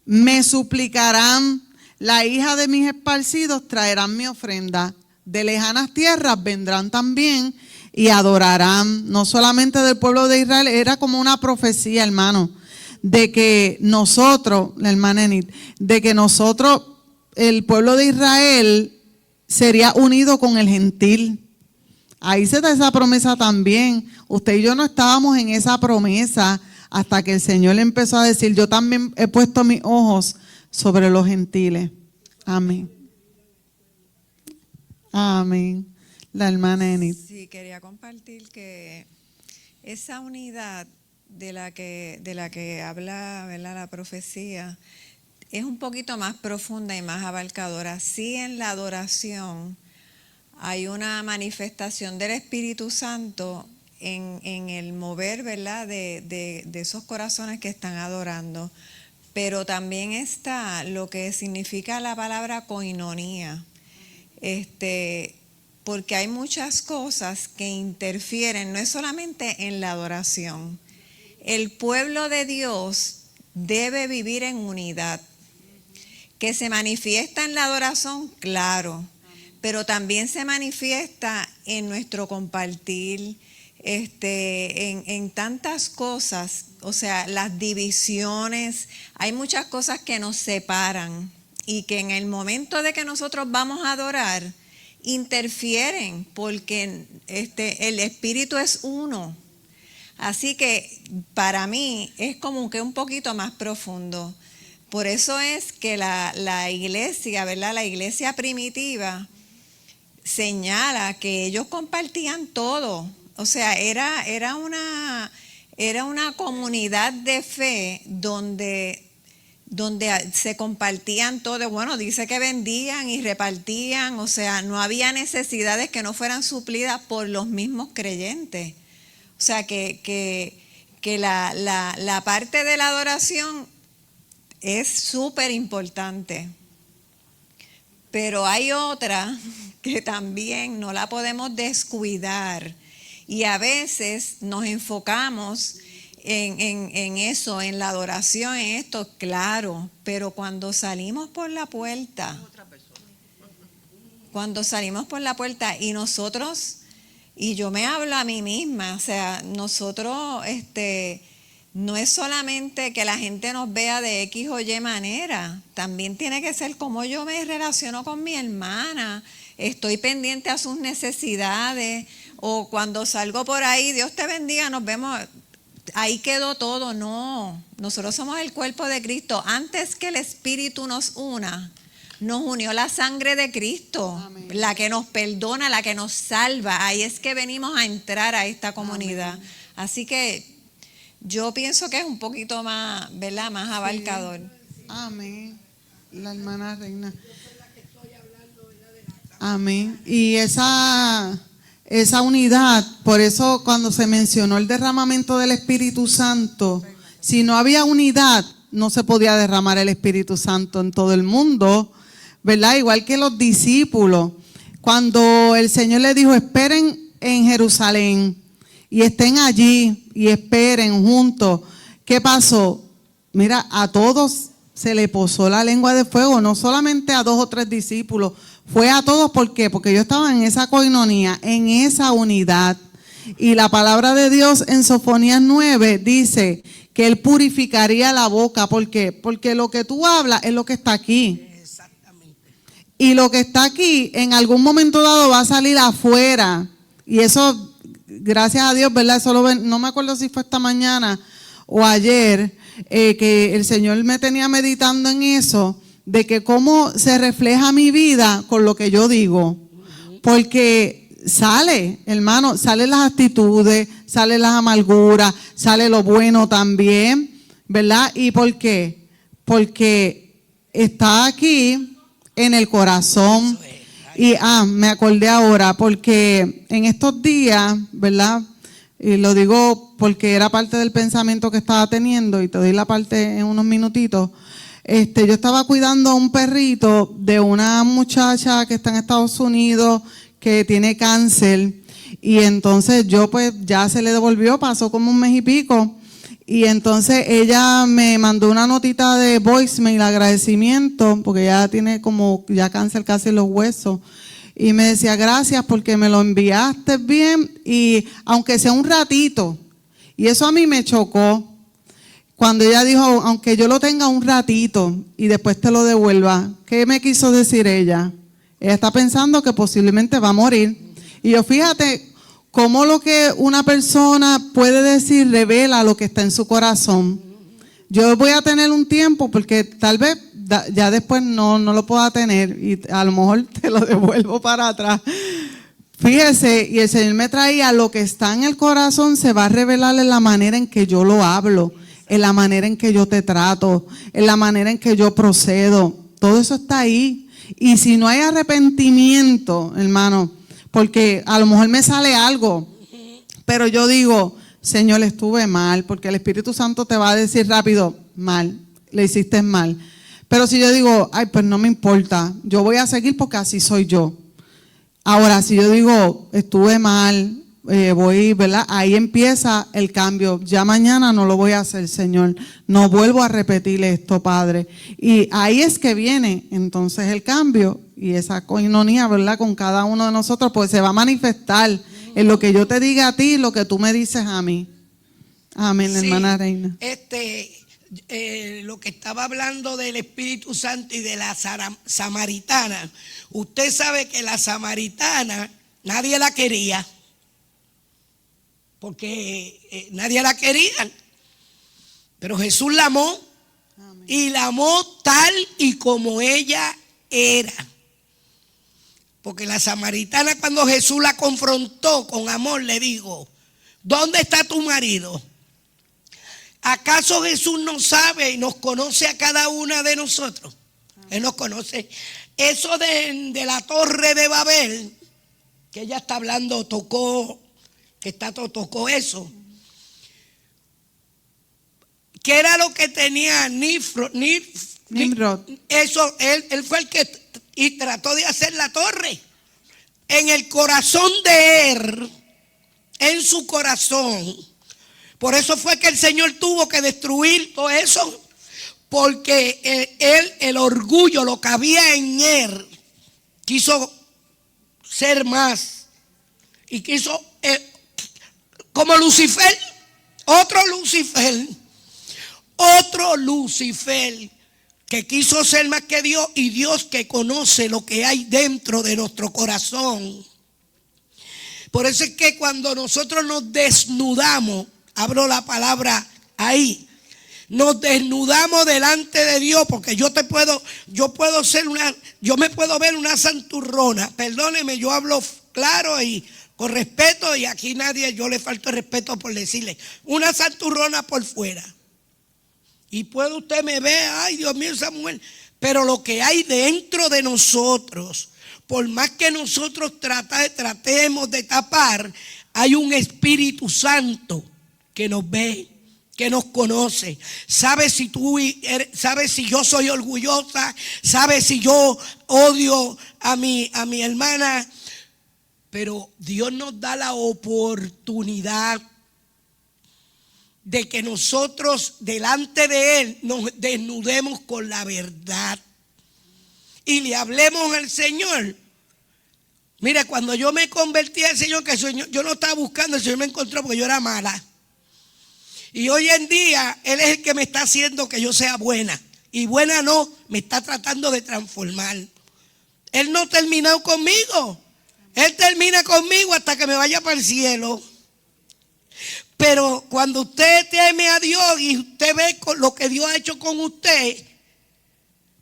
me suplicarán, la hija de mis esparcidos traerán mi ofrenda, de lejanas tierras vendrán también y adorarán, no solamente del pueblo de Israel, era como una profecía, hermano, de que nosotros, la hermana Enid, de que nosotros, el pueblo de Israel, sería unido con el gentil. Ahí se da esa promesa también. Usted y yo no estábamos en esa promesa hasta que el Señor le empezó a decir, yo también he puesto mis ojos sobre los gentiles. Amén. Amén. La hermana Enid. Sí, quería compartir que esa unidad de la que habla, ¿verdad?, la profecía, es un poquito más profunda y más abarcadora. Sí, en la adoración hay una manifestación del Espíritu Santo en el mover, ¿verdad?, de esos corazones que están adorando. Pero también está lo que significa la palabra koinonía. Porque hay muchas cosas que interfieren, no es solamente en la adoración. El pueblo de Dios debe vivir en unidad. Que se manifiesta en la adoración, claro, pero también se manifiesta en nuestro compartir, en tantas cosas, o sea, las divisiones, hay muchas cosas que nos separan y que en el momento de que nosotros vamos a adorar, interfieren porque el Espíritu es uno. Así que para mí es como que un poquito más profundo. Por eso es que la iglesia, ¿verdad?, la iglesia primitiva señala que ellos compartían todo. O sea, era una comunidad de fe donde se compartían todo. Bueno, dice que vendían y repartían, o sea, no había necesidades que no fueran suplidas por los mismos creyentes. O sea, que la parte de la adoración es súper importante. Pero hay otra que también no la podemos descuidar. Y a veces nos enfocamos en eso, en la adoración, en esto, claro. Pero cuando salimos por la puerta y nosotros, y yo me hablo a mí misma, o sea, nosotros, no es solamente que la gente nos vea de X o Y manera, también tiene que ser como yo me relaciono con mi hermana, estoy pendiente a sus necesidades, o cuando salgo por ahí, Dios te bendiga, nos vemos, ahí quedó todo. No, nosotros somos el cuerpo de Cristo. Antes que el Espíritu nos una, nos unió la sangre de Cristo. Amén. La que nos perdona, la que nos salva. Ahí es que venimos a entrar a esta comunidad. Amén. Así que yo pienso que es un poquito más, ¿verdad?, más abarcador. Sí. Amén. La hermana Reina. Amén. Y esa unidad, por eso cuando se mencionó el derramamiento del Espíritu Santo, si no había unidad, no se podía derramar el Espíritu Santo en todo el mundo, ¿verdad? Igual que los discípulos, cuando el Señor les dijo, esperen en Jerusalén y estén allí y esperen juntos. ¿Qué pasó? Mira, a todos se le posó la lengua de fuego, no solamente a 2 o 3 discípulos, fue a todos. ¿Por qué? Porque ellos estaban en esa koinonía, en esa unidad. Y la palabra de Dios en Sofonías 9 dice que Él purificaría la boca. ¿Por qué? Porque lo que tú hablas es lo que está aquí. Exactamente. Y lo que está aquí en algún momento dado va a salir afuera. Y eso, gracias a Dios, ¿verdad? Eso no me acuerdo si fue esta mañana o ayer, que el Señor me tenía meditando en eso, de que cómo se refleja mi vida con lo que yo digo. Porque sale, hermano, salen las actitudes, salen las amarguras, sale lo bueno también, ¿verdad? ¿Y por qué? Porque está aquí en el corazón. Y me acordé ahora, porque en estos días, ¿verdad? Y lo digo porque era parte del pensamiento que estaba teniendo, y te doy la parte en unos minutitos. Yo estaba cuidando a un perrito de una muchacha que está en Estados Unidos, que tiene cáncer, y entonces yo pues ya se le devolvió, pasó como un mes y pico, y entonces ella me mandó una notita de voicemail, agradecimiento, porque ella tiene como ya cáncer casi en los huesos, y me decía gracias porque me lo enviaste bien, y aunque sea un ratito, y eso a mí me chocó, cuando ella dijo, aunque yo lo tenga un ratito y después te lo devuelva. ¿Qué me quiso decir ella? Ella está pensando que posiblemente va a morir. Y yo, fíjate cómo lo que una persona puede decir revela lo que está en su corazón. Yo voy a tener un tiempo porque tal vez ya después no lo pueda tener y a lo mejor te lo devuelvo para atrás. Fíjese, y el Señor me traía lo que está en el corazón, se va a revelar en la manera en que yo lo hablo, en la manera en que yo te trato, en la manera en que yo procedo. Todo eso está ahí. Y si no hay arrepentimiento, hermano, porque a lo mejor me sale algo, pero yo digo, Señor, estuve mal, porque el Espíritu Santo te va a decir rápido, mal, le hiciste mal. Pero si yo digo, ay, pues no me importa, yo voy a seguir porque así soy yo. Ahora, si yo digo, estuve mal, ¿verdad? Ahí empieza el cambio. Ya mañana no lo voy a hacer, Señor. No vuelvo a repetir esto, Padre. Y ahí es que viene entonces el cambio y esa coinonía, ¿verdad? Con cada uno de nosotros, pues se va a manifestar en lo que yo te diga a ti y lo que tú me dices a mí. Amén, sí, hermana Reina. Lo que estaba hablando del Espíritu Santo y de la samaritana. Usted sabe que la samaritana nadie la quería. Porque nadie la quería, pero Jesús la amó. Amén. Y la amó tal y como ella era. Porque la samaritana, cuando Jesús la confrontó con amor, le dijo, ¿dónde está tu marido? ¿Acaso Jesús no sabe y nos conoce a cada una de nosotros? Él nos conoce. Eso de la torre de Babel, que ella está hablando, tocó eso. ¿Qué era lo que tenía Nimrod? Eso, él fue el que y trató de hacer la torre. En el corazón de él, en su corazón. Por eso fue que el Señor tuvo que destruir todo eso. Porque el orgullo, lo que había en él, quiso ser más. Y quiso... como Lucifer, otro Lucifer que quiso ser más que Dios, y Dios que conoce lo que hay dentro de nuestro corazón. Por eso es que cuando nosotros nos desnudamos, abro la palabra ahí, nos desnudamos delante de Dios, porque yo me puedo ver una santurrona, perdóneme, yo hablo claro y con respeto, y aquí yo le falto el respeto por decirle, una santurrona por fuera. Y puede usted me ver, ay Dios mío, esa mujer. Pero lo que hay dentro de nosotros, por más que nosotros tratemos de tapar, hay un Espíritu Santo que nos ve, que nos conoce. Sabe si yo soy orgullosa, sabe si yo odio a mi hermana. Pero Dios nos da la oportunidad de que nosotros delante de Él nos desnudemos con la verdad y le hablemos al Señor. Mira, cuando yo me convertí al Señor, yo no estaba buscando, el Señor me encontró porque yo era mala. Y hoy en día Él es el que me está haciendo que yo sea buena. Y buena no, me está tratando de transformar. Él no ha terminado conmigo. Él termina conmigo hasta que me vaya para el cielo. Pero cuando usted teme a Dios y usted ve lo que Dios ha hecho con usted,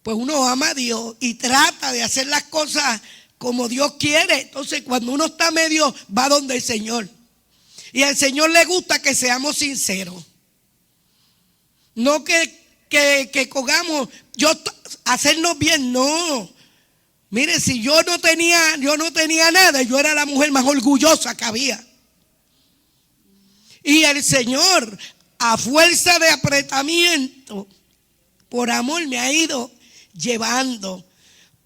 pues uno ama a Dios y trata de hacer las cosas como Dios quiere. Entonces cuando uno está medio, va donde el Señor. Y al Señor le gusta que seamos sinceros. No que cogamos, hacernos bien, no. Mire, si yo no tenía nada, yo era la mujer más orgullosa que había. Y el Señor, a fuerza de apretamiento, por amor me ha ido llevando.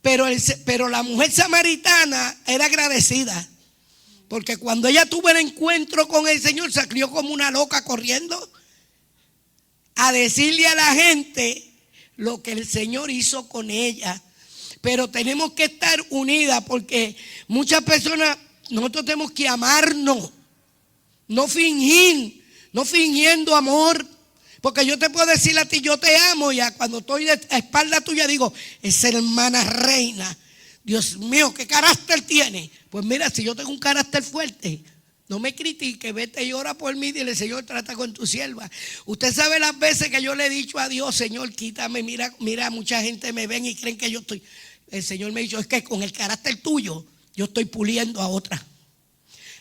Pero la mujer samaritana era agradecida. Porque cuando ella tuvo el encuentro con el Señor, se crió como una loca corriendo a decirle a la gente lo que el Señor hizo con ella. Pero tenemos que estar unidas, porque muchas personas, nosotros tenemos que amarnos, no fingir, no fingiendo amor. Porque yo te puedo decir a ti, yo te amo, y cuando estoy a espalda tuya digo, esa hermana reina, Dios mío, ¿qué carácter tiene? Pues mira, si yo tengo un carácter fuerte, no me critique, vete y ora por mí, dile, Señor, trata con tu sierva. Usted sabe las veces que yo le he dicho a Dios, Señor, quítame, mira, mucha gente me ven y creen que yo estoy. El Señor me ha dicho, es que con el carácter tuyo, yo estoy puliendo a otra.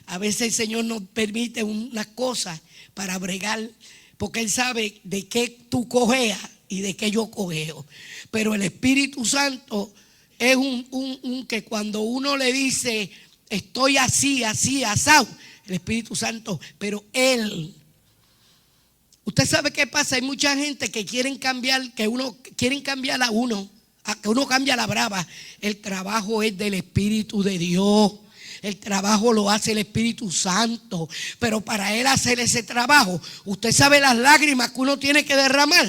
A veces el Señor nos permite unas cosas para bregar, porque Él sabe de qué tú cojeas y de qué yo cojeo. Pero el Espíritu Santo es un que cuando uno le dice, estoy así, asado, el Espíritu Santo, pero Él. Usted sabe qué pasa, hay mucha gente que quieren cambiar a uno, a que uno cambie a la brava. El trabajo es del Espíritu de Dios. El trabajo lo hace el Espíritu Santo. Pero para Él hacer ese trabajo, usted sabe las lágrimas que uno tiene que derramar.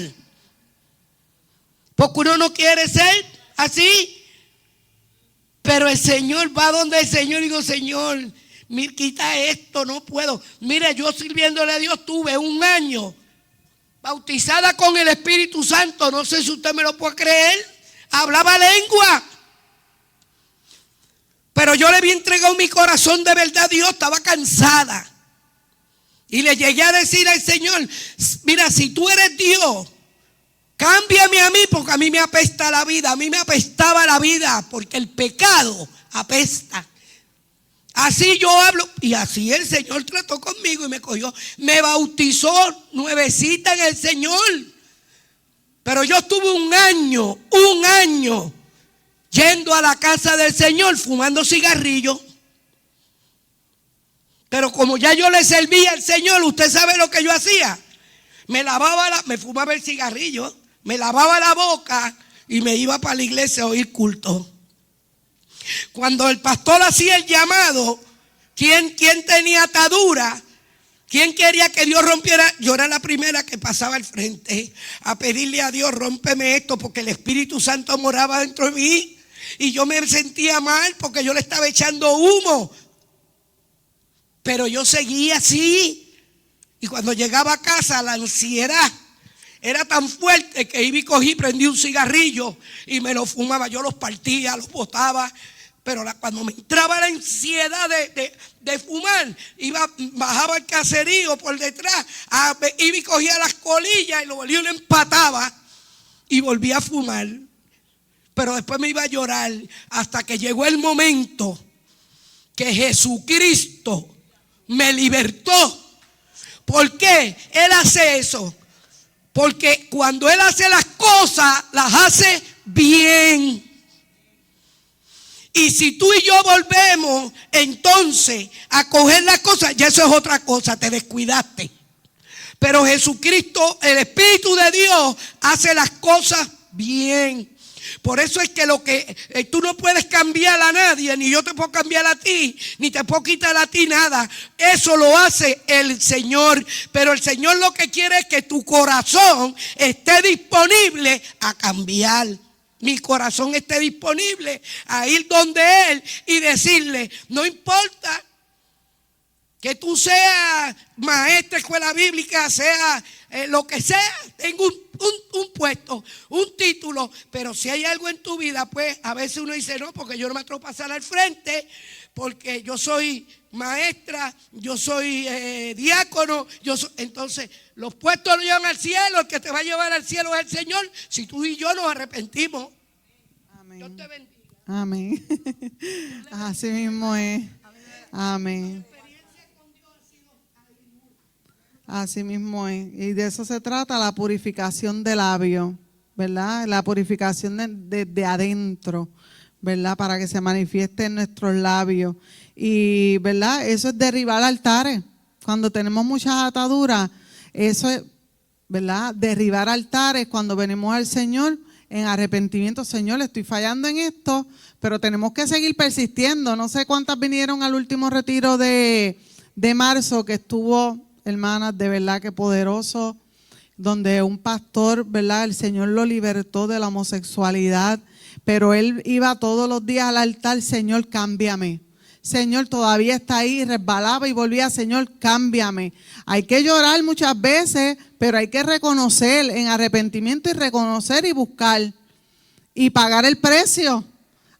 Porque uno no quiere ser así. Pero el Señor va donde el Señor y digo, Señor, quita esto, no puedo. Mire, yo sirviéndole a Dios tuve 1 año bautizada con el Espíritu Santo. No sé si usted me lo puede creer. Hablaba lengua. Pero yo le había entregado mi corazón de verdad a Dios, estaba cansada. Y le llegué a decir al Señor, mira, si tú eres Dios, cámbiame a mí, porque a mí me apesta la vida. A mí me apestaba la vida, porque el pecado apesta. Así yo hablo, y así el Señor trató conmigo y me cogió. Me bautizó nuevecita en el Señor. Pero yo estuve 1 año, yendo a la casa del Señor fumando cigarrillos. Pero como ya yo le servía al Señor, usted sabe lo que yo hacía. Me fumaba el cigarrillo, me lavaba la boca y me iba para la iglesia a oír culto. Cuando el pastor hacía el llamado, ¿quién tenía atadura? ¿Quién quería que Dios rompiera? Yo era la primera que pasaba al frente a pedirle a Dios, rómpeme esto, porque el Espíritu Santo moraba dentro de mí. Y yo me sentía mal porque yo le estaba echando humo. Pero yo seguía así. Y cuando llegaba a casa, la ansiedad era tan fuerte que iba y cogí, prendí un cigarrillo y me lo fumaba. Yo los partía, los botaba. Pero cuando me entraba la ansiedad de fumar, bajaba el caserío por detrás, iba y cogía las colillas y lo empataba y volvía a fumar. Pero después me iba a llorar hasta que llegó el momento que Jesucristo me libertó. ¿Por qué Él hace eso? Porque cuando Él hace las cosas, las hace bien. Y si tú y yo volvemos entonces a coger las cosas, ya eso es otra cosa, te descuidaste. Pero Jesucristo, el Espíritu de Dios, hace las cosas bien. Por eso es que tú no puedes cambiar a nadie, ni yo te puedo cambiar a ti, ni te puedo quitar a ti nada. Eso lo hace el Señor. Pero el Señor lo que quiere es que tu corazón esté disponible a cambiar. Mi corazón esté disponible a ir donde Él y decirle, no importa que tú seas maestra, escuela bíblica, sea lo que sea, tengo un puesto, un título, pero si hay algo en tu vida, pues a veces uno dice, no, porque yo no me atrevo a pasar al frente, porque yo soy maestra, yo soy diácono, entonces los puestos lo llevan al cielo, el que te va a llevar al cielo es el Señor, si tú y yo nos arrepentimos. Amén. Dios te bendiga. Amén. Así mismo es. Amén. Así mismo es. Y de eso se trata la purificación del labio, ¿verdad? La purificación de adentro, ¿verdad? Para que se manifieste en nuestros labios. Y, ¿verdad? Eso es derribar altares. Cuando tenemos muchas ataduras, eso es, ¿verdad? Derribar altares cuando venimos al Señor en arrepentimiento. Señor, estoy fallando en esto, pero tenemos que seguir persistiendo. No sé cuántas vinieron al último retiro de marzo que estuvo, hermanas, de verdad que poderoso, donde un pastor, ¿verdad? El Señor lo libertó de la homosexualidad, pero él iba todos los días al altar, Señor, cámbiame. Señor, todavía está ahí, resbalaba y volvía, Señor, cámbiame. Hay que llorar muchas veces, pero hay que reconocer en arrepentimiento y reconocer y buscar y pagar el precio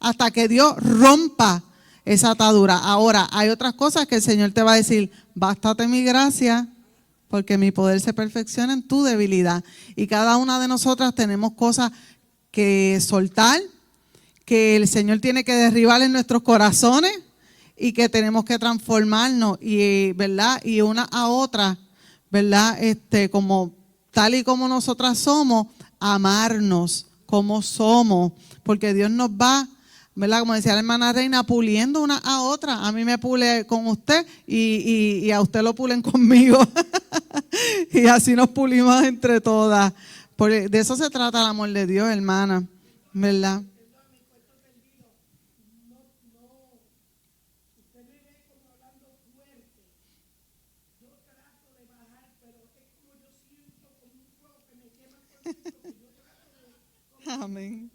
hasta que Dios rompa esa atadura. Ahora, hay otras cosas que el Señor te va a decir, bástate mi gracia, porque mi poder se perfecciona en tu debilidad. Y cada una de nosotras tenemos cosas que soltar, que el Señor tiene que derribar en nuestros corazones y que tenemos que transformarnos, y, ¿verdad? Y una a otra, ¿verdad? Como tal y como nosotras somos, amarnos como somos, porque Dios nos va, ¿verdad? Como decía la hermana Reina, puliendo una a otra. A mí me pule con usted y a usted lo pulen conmigo. Y así nos pulimos entre todas. Porque de eso se trata el amor de Dios, hermana, ¿verdad? Amén.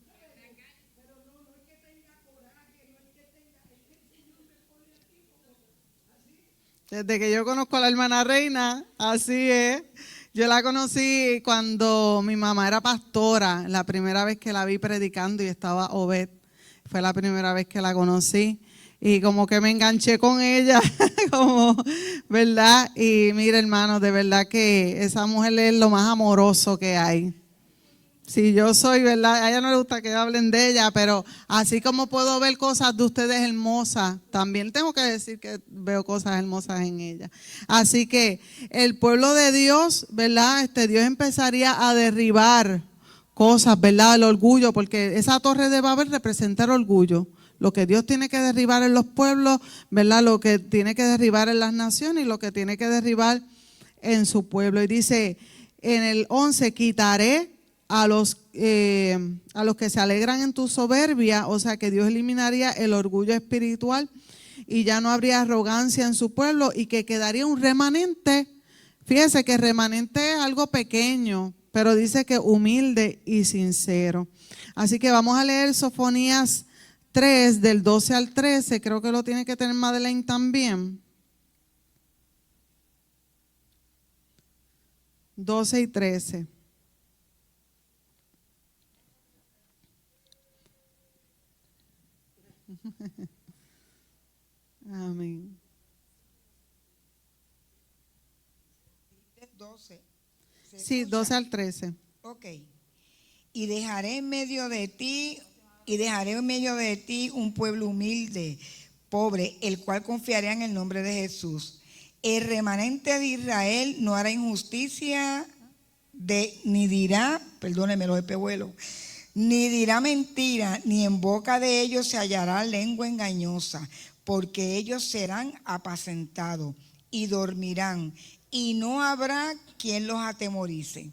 Desde que yo conozco a la hermana Reina, así es. Yo la conocí cuando mi mamá era pastora, la primera vez que la vi predicando y estaba Obed. Fue la primera vez que la conocí y como que me enganché con ella, como, ¿verdad? Y mire, hermano, de verdad que esa mujer es lo más amoroso que hay. Sí, yo soy, ¿verdad? A ella no le gusta que hablen de ella, pero así como puedo ver cosas de ustedes hermosas, también tengo que decir que veo cosas hermosas en ella. Así que el pueblo de Dios, ¿verdad? Dios empezaría a derribar cosas, ¿verdad? El orgullo, porque esa torre de Babel representa el orgullo. Lo que Dios tiene que derribar en los pueblos, ¿verdad? Lo que tiene que derribar en las naciones y lo que tiene que derribar en su pueblo. Y dice en el 11, quitaré a los que se alegran en tu soberbia, o sea que Dios eliminaría el orgullo espiritual y ya no habría arrogancia en su pueblo y que quedaría un remanente. Fíjese que remanente es algo pequeño, pero dice que humilde y sincero. Así que vamos a leer Sofonías 3 del 12 al 13, creo que lo tiene que tener Madeleine también. 12 y 13. Amén. 12. Sí, 12 al 13. Ok. Y dejaré en medio de ti un pueblo humilde, pobre, el cual confiará en el nombre de Jesús. El remanente de Israel no hará injusticia ni dirá, perdóneme los espejuelos, ni dirá mentira, ni en boca de ellos se hallará lengua engañosa, porque ellos serán apacentados y dormirán, y no habrá quien los atemorice.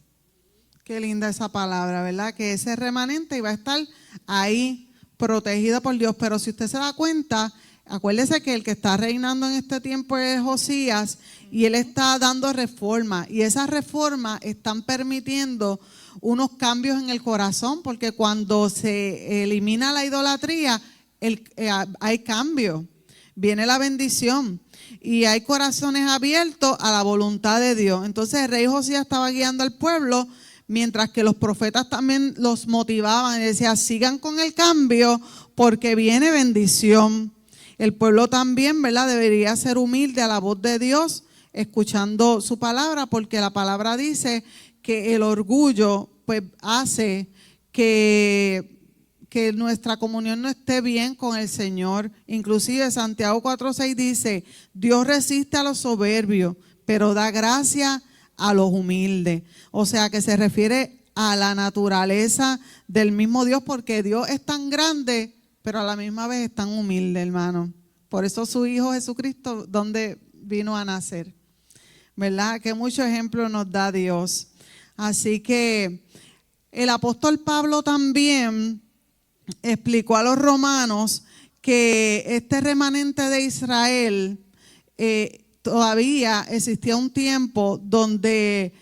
Qué linda esa palabra, ¿verdad? Que ese remanente iba a estar ahí protegido por Dios. Pero si usted se da cuenta, acuérdese que el que está reinando en este tiempo es Josías y él está dando reformas. Y esas reformas están permitiendo unos cambios en el corazón, porque cuando se elimina la idolatría, hay cambio. viene la bendición. Y hay corazones abiertos a la voluntad de Dios. Entonces el rey Josías estaba guiando al pueblo, mientras que los profetas también los motivaban y decían, sigan con el cambio porque viene bendición. El pueblo también, ¿verdad?, debería ser humilde a la voz de Dios, escuchando su palabra, porque la palabra dice que el orgullo pues hace que nuestra comunión no esté bien con el Señor. Inclusive Santiago 4:6 dice, Dios resiste a los soberbios, pero da gracia a los humildes. O sea que se refiere a la naturaleza del mismo Dios, porque Dios es tan grande, pero a la misma vez es tan humilde, hermano. Por eso su Hijo Jesucristo, donde vino a nacer, ¿verdad? Que muchos ejemplos nos da Dios. Así que el apóstol Pablo también explicó a los romanos que este remanente de Israel, todavía existía un tiempo donde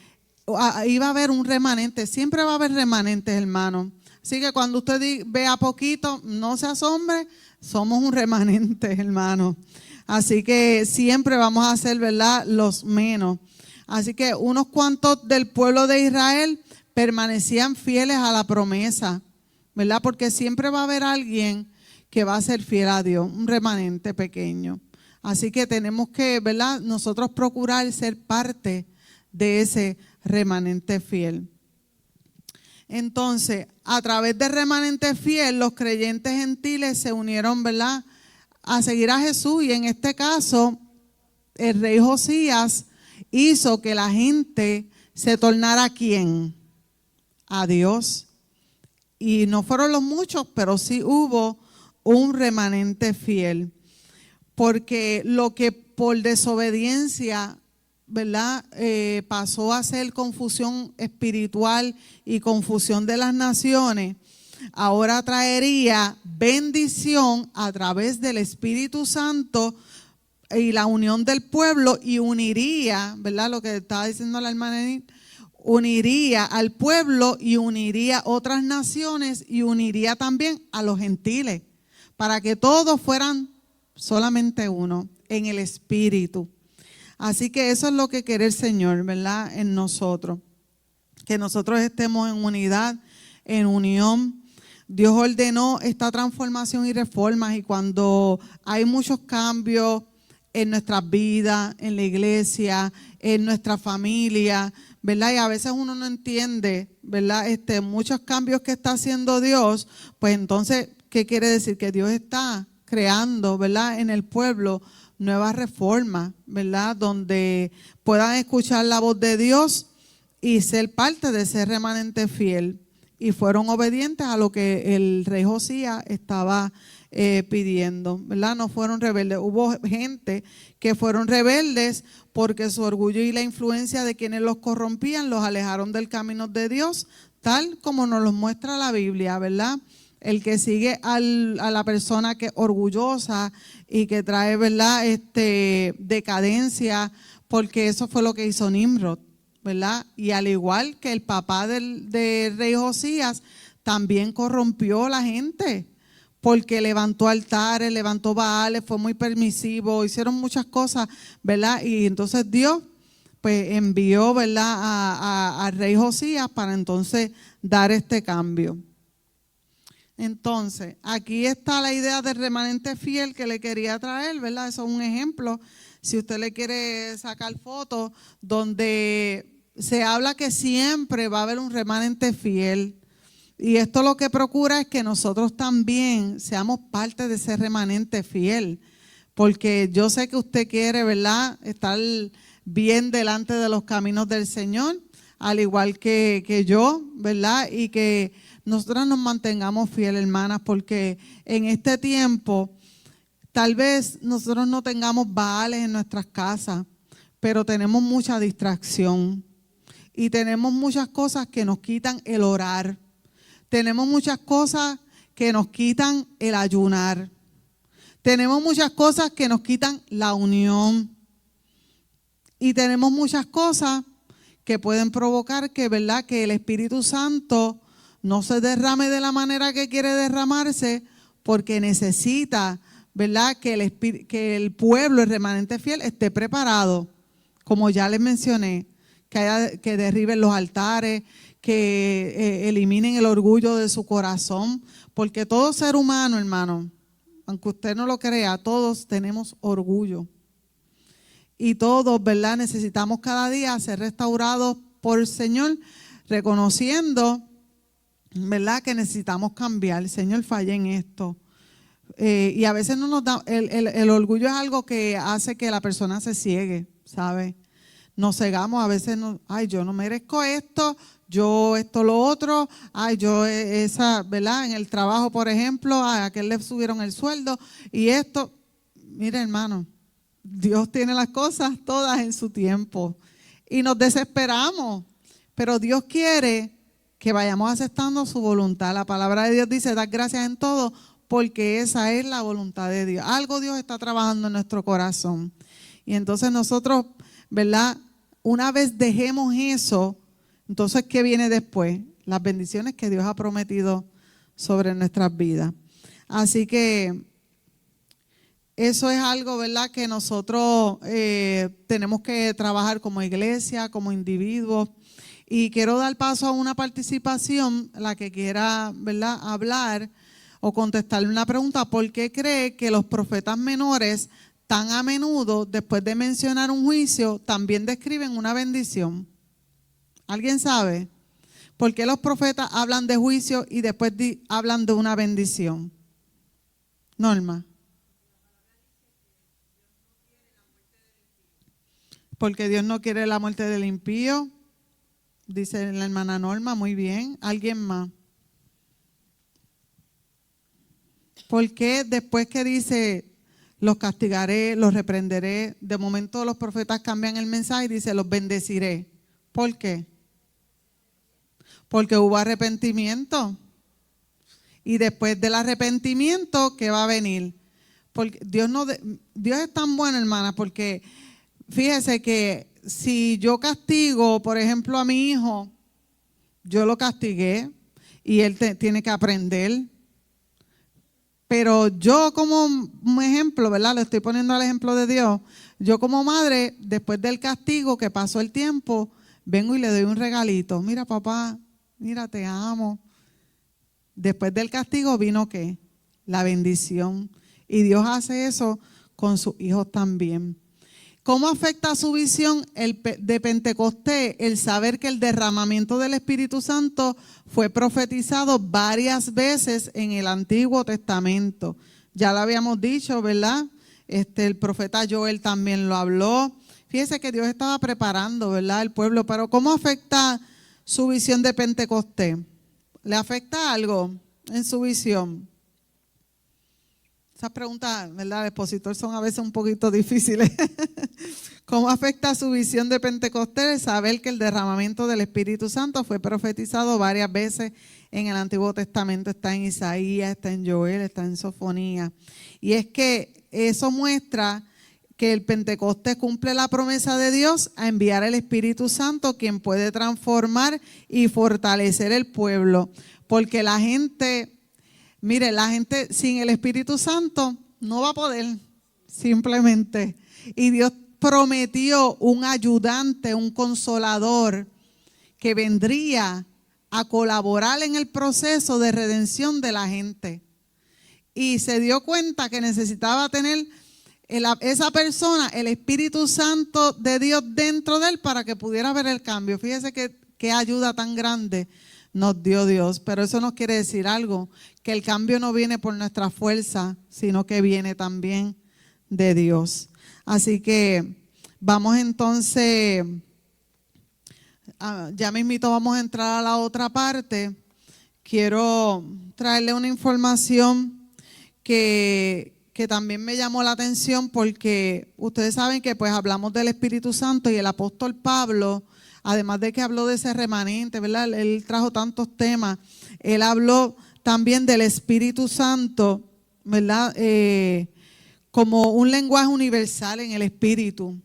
iba a haber un remanente. Siempre va a haber remanentes, hermano. Así que cuando usted vea poquito, no se asombre, somos un remanente, hermano. Así que siempre vamos a ser, ¿verdad?, los menos. Así que unos cuantos del pueblo de Israel permanecían fieles a la promesa, ¿verdad? Porque siempre va a haber alguien que va a ser fiel a Dios, un remanente pequeño. Así que tenemos que, ¿verdad?, nosotros procurar ser parte de ese remanente fiel. Entonces, a través del remanente fiel, los creyentes gentiles se unieron, ¿verdad?, a seguir a Jesús. Y en este caso, el rey Josías hizo que la gente se tornara ¿a quién? A Dios. Y no fueron los muchos, pero sí hubo un remanente fiel. Porque lo que por desobediencia, ¿verdad?, pasó a ser confusión espiritual y confusión de las naciones, ahora traería bendición a través del Espíritu Santo y la unión del pueblo, y uniría, ¿verdad?, lo que estaba diciendo la hermana Edith, uniría al pueblo y uniría otras naciones y uniría también a los gentiles, para que todos fueran solamente uno en el Espíritu. Así que eso es lo que quiere el Señor, ¿verdad?, en nosotros. Que nosotros estemos en unidad, en unión. Dios ordenó esta transformación y reformas, y cuando hay muchos cambios en nuestras vidas, en la iglesia, en nuestra familia, ¿verdad? Y a veces uno no entiende, ¿verdad?, muchos cambios que está haciendo Dios. Pues entonces, ¿qué quiere decir? Que Dios está creando, ¿verdad?, en el pueblo nuevas reformas, ¿verdad?, donde puedan escuchar la voz de Dios y ser parte de ese remanente fiel. Y fueron obedientes a lo que el rey Josías estaba pidiendo, ¿verdad? No fueron rebeldes. Hubo gente que fueron rebeldes porque su orgullo y la influencia de quienes los corrompían los alejaron del camino de Dios, tal como nos lo muestra la Biblia, ¿verdad? El que sigue a la persona que es orgullosa y que trae, ¿verdad?, decadencia, porque eso fue lo que hizo Nimrod, ¿verdad? Y al igual que el papá del rey Josías, también corrompió a la gente, porque levantó altares, levantó baales, fue muy permisivo, hicieron muchas cosas, ¿verdad? Y entonces Dios pues envió, ¿verdad?, al rey Josías para entonces dar este cambio. Entonces, aquí está la idea del remanente fiel que le quería traer, ¿verdad? Eso es un ejemplo. Si usted le quiere sacar fotos, donde se habla que siempre va a haber un remanente fiel. Y esto lo que procura es que nosotros también seamos parte de ese remanente fiel. Porque yo sé que usted quiere, ¿verdad?, estar bien delante de los caminos del Señor, al igual que yo, ¿verdad? Y que nosotras nos mantengamos fieles, hermanas, porque en este tiempo tal vez nosotros no tengamos baales en nuestras casas, pero tenemos mucha distracción y tenemos muchas cosas que nos quitan el orar. Tenemos muchas cosas que nos quitan el ayunar. Tenemos muchas cosas que nos quitan la unión. Y tenemos muchas cosas que pueden provocar que, ¿verdad?, que el Espíritu Santo no se derrame de la manera que quiere derramarse, porque necesita, ¿verdad? Que el pueblo, el remanente fiel, esté preparado, como ya les mencioné, que derriben los altares, que eliminen el orgullo de su corazón, porque todo ser humano, hermano, aunque usted no lo crea, todos tenemos orgullo. Y todos, ¿verdad? Necesitamos cada día ser restaurados por el Señor, reconociendo, ¿verdad?, que necesitamos cambiar. Señor, fallé en esto. Y a veces no nos da, el orgullo es algo que hace que la persona se ciegue, ¿sabe? Nos cegamos, a veces, ay, yo no merezco esto, yo esto, lo otro, ay, yo esa, ¿verdad? En el trabajo, por ejemplo, a aquel le subieron el sueldo y esto. Mire, hermano, Dios tiene las cosas todas en su tiempo y nos desesperamos, pero Dios quiere que vayamos aceptando su voluntad. La palabra de Dios dice, dar gracias en todo, porque esa es la voluntad de Dios. Algo Dios está trabajando en nuestro corazón. Y entonces nosotros, ¿verdad? Una vez dejemos eso, entonces, ¿qué viene después? Las bendiciones que Dios ha prometido sobre nuestras vidas. Así que eso es algo, ¿verdad?, que nosotros tenemos que trabajar como iglesia, como individuos. Y quiero dar paso a una participación, la que quiera, ¿verdad?, hablar o contestarle una pregunta. ¿Por qué cree que los profetas menores tan a menudo, después de mencionar un juicio, también describen una bendición? ¿Alguien sabe? ¿Por qué los profetas hablan de juicio y después hablan de una bendición? Norma. Porque Dios no quiere la muerte del impío, dice la hermana Norma. Muy bien. ¿Alguien más? ¿Por qué después que dice los castigaré, los reprenderé, de momento los profetas cambian el mensaje y dice los bendeciré? ¿Por qué? Porque hubo arrepentimiento. Y después del arrepentimiento, ¿qué va a venir? Porque Dios es tan bueno, hermana, porque fíjese que si yo castigo, por ejemplo, a mi hijo, yo lo castigué y él tiene que aprender. Pero yo como un ejemplo, ¿verdad? Le estoy poniendo el ejemplo de Dios. Yo como madre, después del castigo que pasó el tiempo, vengo y le doy un regalito. Mira, papá, mira, te amo. Después del castigo vino ¿qué? La bendición. Y Dios hace eso con sus hijos también. ¿Cómo afecta a su visión de Pentecostés el saber que el derramamiento del Espíritu Santo fue profetizado varias veces en el Antiguo Testamento? Ya lo habíamos dicho, ¿verdad? El profeta Joel también lo habló. Fíjese que Dios estaba preparando, ¿verdad?, el pueblo. Pero ¿cómo afecta su visión de Pentecostés? ¿Le afecta algo en su visión? Esas preguntas, ¿verdad?, el expositor, son a veces un poquito difíciles. ¿Cómo afecta su visión de Pentecostés saber que el derramamiento del Espíritu Santo fue profetizado varias veces en el Antiguo Testamento? Está en Isaías, está en Joel, está en Sofonías. Y es que eso muestra que el Pentecostés cumple la promesa de Dios a enviar el Espíritu Santo, quien puede transformar y fortalecer el pueblo. Porque la gente... Mire, la gente sin el Espíritu Santo no va a poder, simplemente. Y Dios prometió un ayudante, un consolador, que vendría a colaborar en el proceso de redención de la gente. Y se dio cuenta que necesitaba tener esa persona, el Espíritu Santo de Dios dentro de él, para que pudiera ver el cambio. Fíjese qué ayuda tan grande nos dio Dios. Pero eso nos quiere decir algo, que el cambio no viene por nuestra fuerza, sino que viene también de Dios. Así que vamos entonces, ya mismito vamos a entrar a la otra parte. Quiero traerle una información que también me llamó la atención, porque ustedes saben que pues hablamos del Espíritu Santo, y el apóstol Pablo, además de que habló de ese remanente, ¿verdad?, él trajo tantos temas. Él habló también del Espíritu Santo, ¿verdad?, como un lenguaje universal en el Espíritu,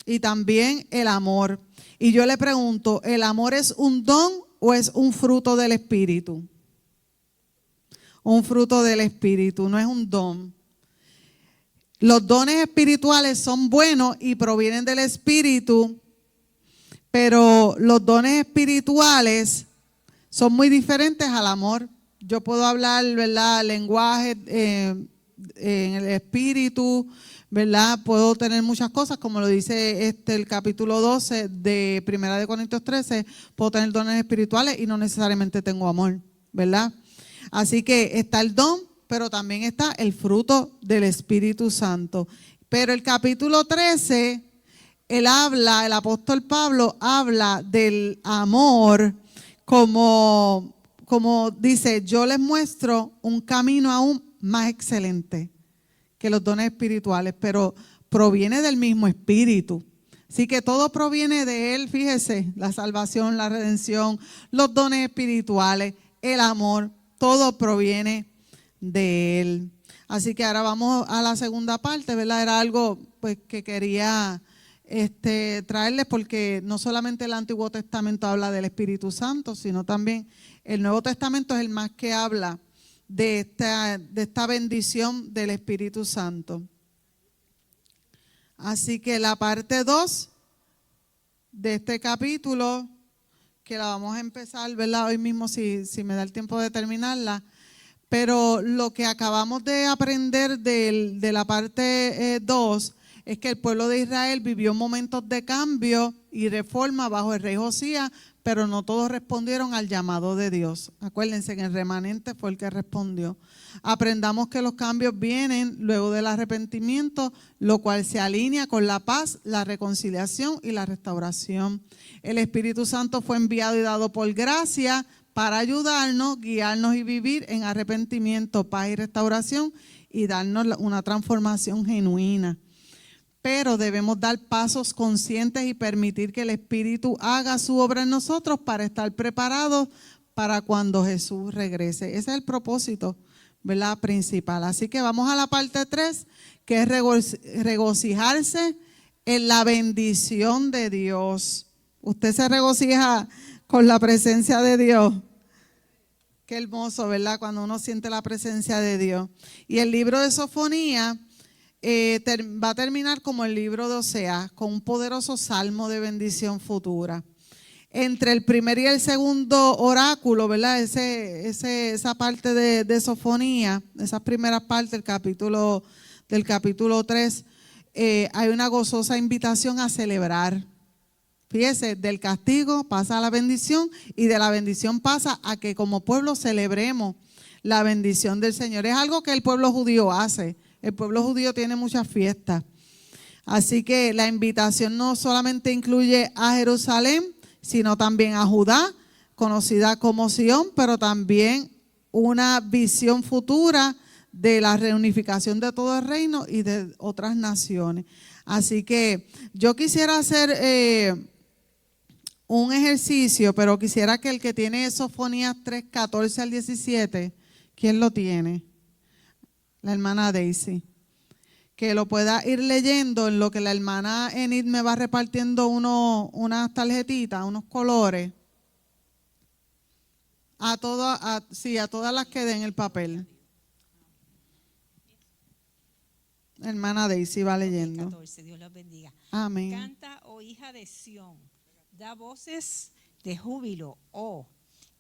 y también el amor. Y yo le pregunto, ¿el amor es un don o es un fruto del Espíritu? Un fruto del Espíritu, no es un don. Los dones espirituales son buenos y provienen del Espíritu, pero los dones espirituales son muy diferentes al amor. Yo puedo hablar, ¿verdad?, lenguaje en el Espíritu, ¿verdad? Puedo tener muchas cosas, como lo dice el capítulo 12 de 1 Corintios 13, puedo tener dones espirituales y no necesariamente tengo amor, ¿verdad? Así que está el don, pero también está el fruto del Espíritu Santo. Pero el capítulo 13, el apóstol Pablo habla del amor como dice, yo les muestro un camino aún más excelente que los dones espirituales, pero proviene del mismo Espíritu. Así que todo proviene de Él, fíjese, la salvación, la redención, los dones espirituales, el amor, todo proviene de Él. Así que ahora vamos a la segunda parte, ¿verdad? Era algo pues que quería traerles, porque no solamente el Antiguo Testamento habla del Espíritu Santo, sino también el Nuevo Testamento es el más que habla de esta bendición del Espíritu Santo. Así que la parte 2 de este capítulo, que la vamos a empezar, ¿verdad?, hoy mismo, si me da el tiempo de terminarla. Pero lo que acabamos de aprender de la parte 2 es que el pueblo de Israel vivió momentos de cambio y reforma bajo el rey Josías, pero no todos respondieron al llamado de Dios. Acuérdense que el remanente fue el que respondió. Aprendamos que los cambios vienen luego del arrepentimiento, lo cual se alinea con la paz, la reconciliación y la restauración. El Espíritu Santo fue enviado y dado por gracia para ayudarnos, guiarnos y vivir en arrepentimiento, paz y restauración, y darnos una transformación genuina. Pero debemos dar pasos conscientes y permitir que el Espíritu haga su obra en nosotros para estar preparados para cuando Jesús regrese. Ese es el propósito, ¿verdad?, principal. Así que vamos a la parte 3, que es regocijarse en la bendición de Dios. Usted se regocija con la presencia de Dios. Qué hermoso, ¿verdad?, cuando uno siente la presencia de Dios. Y el libro de Sofonías va a terminar como el libro de Oseas, con un poderoso salmo de bendición futura. Entre el primer y el segundo oráculo, ¿verdad?, esa parte de Sofonías, esas primeras partes del capítulo 3, hay una gozosa invitación a celebrar. Fíjese, del castigo pasa a la bendición, y de la bendición pasa a que como pueblo celebremos la bendición del Señor. Es algo que el pueblo judío hace. El pueblo judío tiene muchas fiestas. Así que la invitación no solamente incluye a Jerusalén, sino también a Judá, conocida como Sión, pero también una visión futura de la reunificación de todo el reino y de otras naciones. Así que yo quisiera hacer un ejercicio, pero quisiera que el que tiene Sofonías 3, 14 al 17, ¿quién lo tiene? La hermana Daisy. Que lo pueda ir leyendo en lo que la hermana Enid me va repartiendo unas tarjetitas, unos colores. A todas las que den el papel. Hermana Daisy va leyendo. 14, Dios los bendiga. Amén. Canta, oh hija de Sión, da voces de júbilo, oh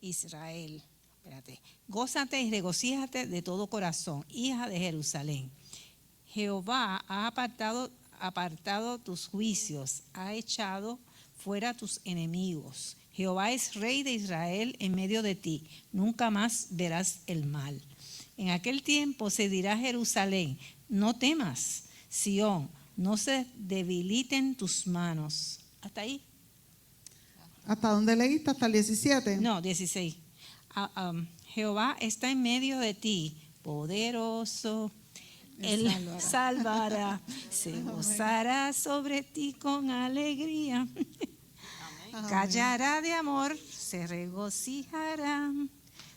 Israel. Espérate. Gózate y regocíjate de todo corazón, hija de Jerusalén. Jehová ha apartado tus juicios, ha echado fuera tus enemigos. Jehová es rey de Israel en medio de ti, nunca más verás el mal. En aquel tiempo se dirá a Jerusalén, no temas, Sión, no se debiliten tus manos. ¿Hasta ahí? ¿Hasta dónde leíste? ¿Hasta el 17? No, 16. Jehová está en medio de ti, poderoso. Él salvará, se gozará sobre ti con alegría. Callará de amor, se regocijará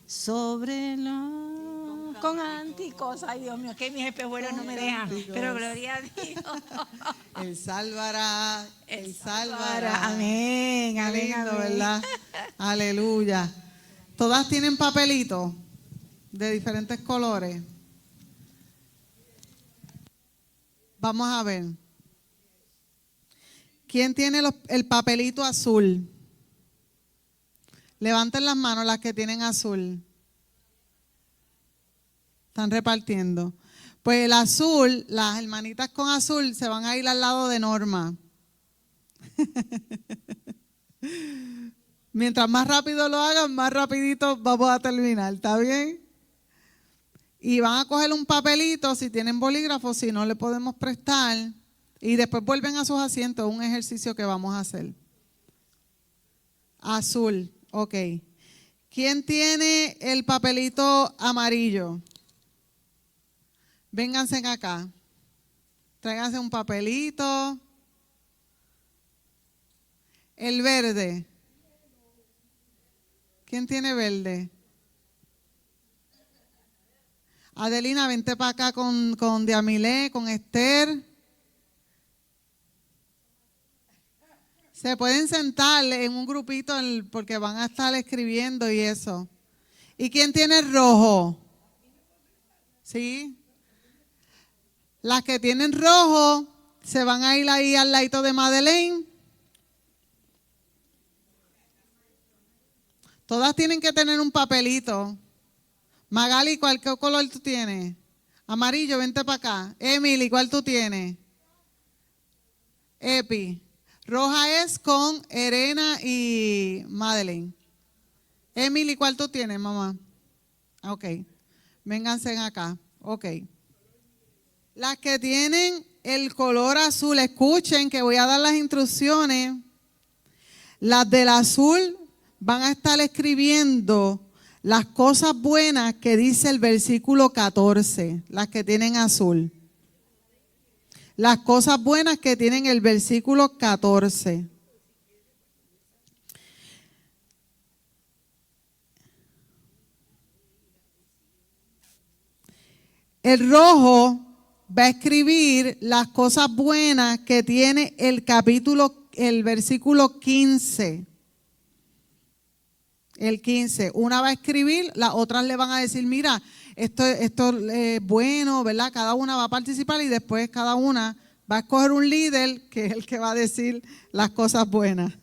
sobre los con cánticos. Ay, Dios mío, que mis espejuelos no me dejan. Pero gloria a Dios. Él salvará, Él salvará. Amén, amén, Lindo, amén. ¿verdad? Aleluya. Todas tienen papelitos de diferentes colores. Vamos a ver. ¿Quién tiene el papelito azul? Levanten las manos las que tienen azul. Están repartiendo. Pues el azul, las hermanitas con azul se van a ir al lado de Norma. Mientras más rápido lo hagan, más rapidito vamos a terminar, ¿está bien? Y van a coger un papelito, si tienen bolígrafo, si no le podemos prestar, y después vuelven a sus asientos, un ejercicio que vamos a hacer. Azul, ok. ¿Quién tiene el papelito amarillo? Vénganse acá. Tráiganse un papelito. El verde. ¿Quién tiene verde? Adelina, vente para acá con Diamilé, con Esther. Se pueden sentar en un grupito porque van a estar escribiendo y eso. ¿Y quién tiene el rojo? ¿Sí? Las que tienen rojo se van a ir ahí al ladito de Madeleine. Todas tienen que tener un papelito. Magali, ¿cuál color tú tienes? Amarillo, vente para acá. Emily, ¿cuál tú tienes? Epi. Roja es con Erena y Madeleine. Emily, ¿cuál tú tienes, mamá? Ok. Vénganse acá. Ok. Las que tienen el color azul, escuchen que voy a dar las instrucciones. Las del azul van a estar escribiendo las cosas buenas que dice el versículo 14, las que tienen azul. Las cosas buenas que tienen el versículo 14. El rojo va a escribir las cosas buenas que tiene el versículo 15. El 15. Una va a escribir, las otras le van a decir, mira, esto es bueno, ¿verdad? Cada una va a participar y después cada una va a escoger un líder que es el que va a decir las cosas buenas.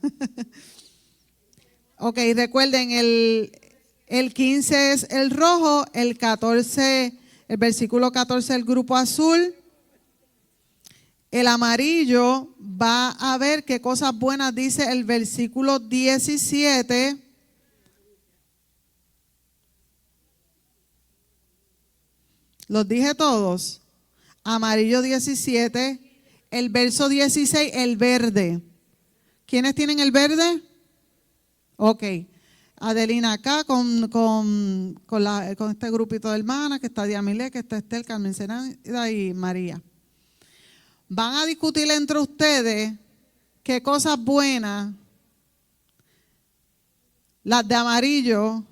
Ok, recuerden, el 15 es el rojo, el 14, el versículo 14 el grupo azul. El amarillo va a ver qué cosas buenas dice el versículo 17. ¿Los dije todos? Amarillo 17, el verso 16, el verde. ¿Quiénes tienen el verde? Ok. Adelina acá con este grupito de hermanas, que está Diamilé, que está Estel, Carmen Senada y María. Van a discutir entre ustedes qué cosas buenas, las de amarillo.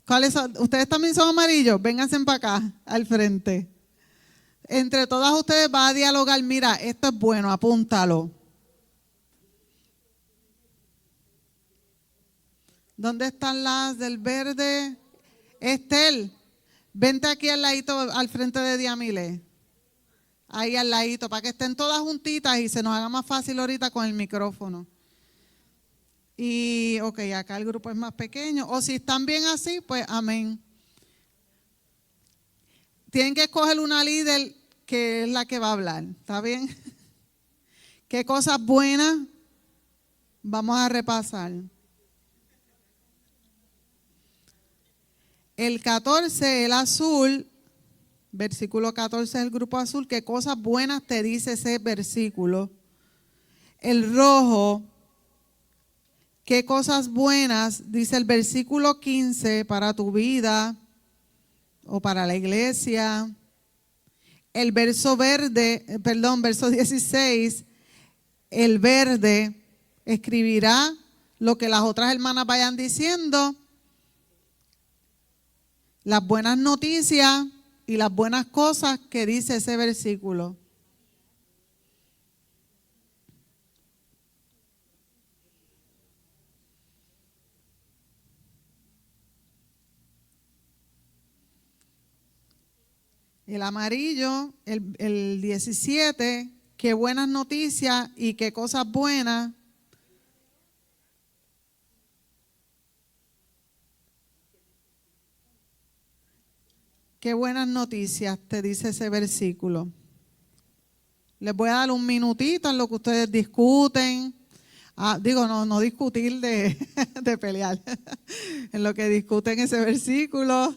¿Cuáles son? ¿Ustedes también son amarillos? Vénganse para acá, al frente. Entre todas ustedes va a dialogar, mira, esto es bueno, apúntalo. ¿Dónde están las del verde? Estel, vente aquí al ladito, al frente de Diamile. Ahí al ladito, para que estén todas juntitas y se nos haga más fácil ahorita con el micrófono. Y, ok, acá el grupo es más pequeño. O si están bien así, pues amén. Tienen que escoger una líder que es la que va a hablar. ¿Está bien? ¿Qué cosas buenas vamos a repasar? El 14, el azul, versículo 14 es el grupo azul. ¿Qué cosas buenas te dice ese versículo? El rojo. ¿Qué cosas buenas dice el versículo 15 para tu vida o para la iglesia? El verso verso 16, el verde escribirá lo que las otras hermanas vayan diciendo, las buenas noticias y las buenas cosas que dice ese versículo. El amarillo, el 17, qué buenas noticias y qué cosas buenas. Qué buenas noticias, te dice ese versículo. Les voy a dar un minutito en lo que ustedes discuten. No discutir de pelear. En lo que discuten ese versículo.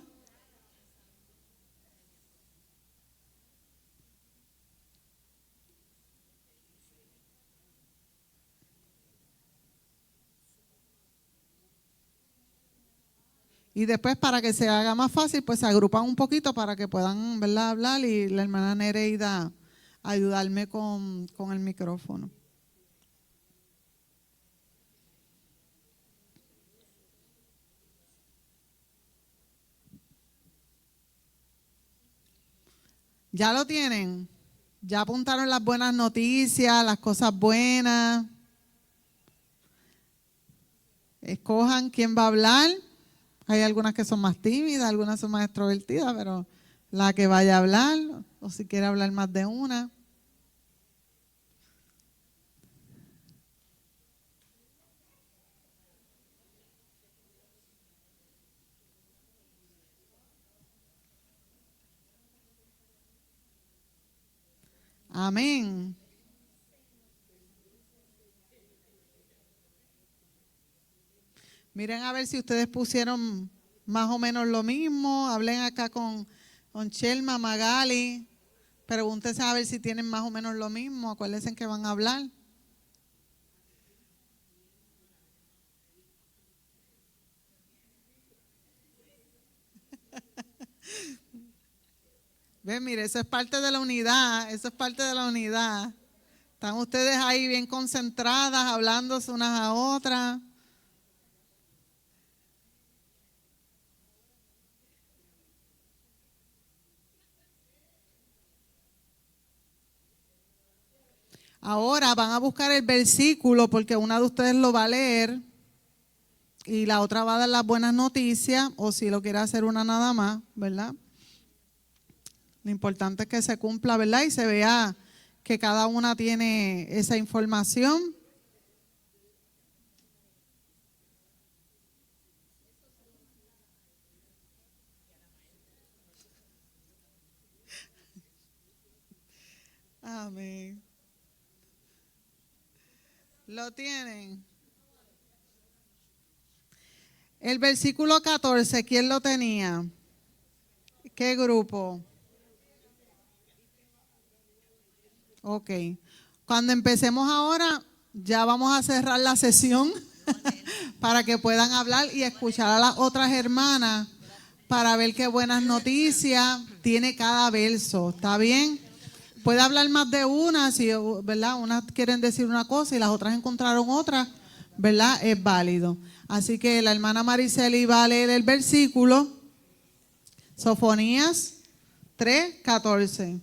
Y después, para que se haga más fácil, pues se agrupan un poquito para que puedan, ¿verdad?, hablar, y la hermana Nereida ayudarme con el micrófono. ¿Ya lo tienen? ¿Ya apuntaron las buenas noticias, las cosas buenas? Escojan quién va a hablar. Hay algunas que son más tímidas, algunas son más extrovertidas, pero la que vaya a hablar, o si quiere hablar más de una. Amén. Miren a ver si ustedes pusieron más o menos lo mismo. Hablen acá con Chelma, Magali. Pregúntense a ver si tienen más o menos lo mismo. Acuérdense que van a hablar. Ven, mire, eso es parte de la unidad. Eso es parte de la unidad. Están ustedes ahí bien concentradas, hablándose unas a otras. Ahora van a buscar el versículo porque una de ustedes lo va a leer y la otra va a dar las buenas noticias, o si lo quiere hacer una nada más, ¿verdad? Lo importante es que se cumpla, ¿verdad? Y se vea que cada una tiene esa información. Amén. ¿Lo tienen? El versículo 14, ¿quién lo tenía? ¿Qué grupo? Ok. Cuando empecemos ahora, ya vamos a cerrar la sesión para que puedan hablar y escuchar a las otras hermanas para ver qué buenas noticias tiene cada verso. ¿Está bien? Puede hablar más de una, si, ¿verdad? Unas quieren decir una cosa y las otras encontraron otra, ¿verdad? Es válido. Así que la hermana Mariceli va a leer el versículo. Sofonías 3:14.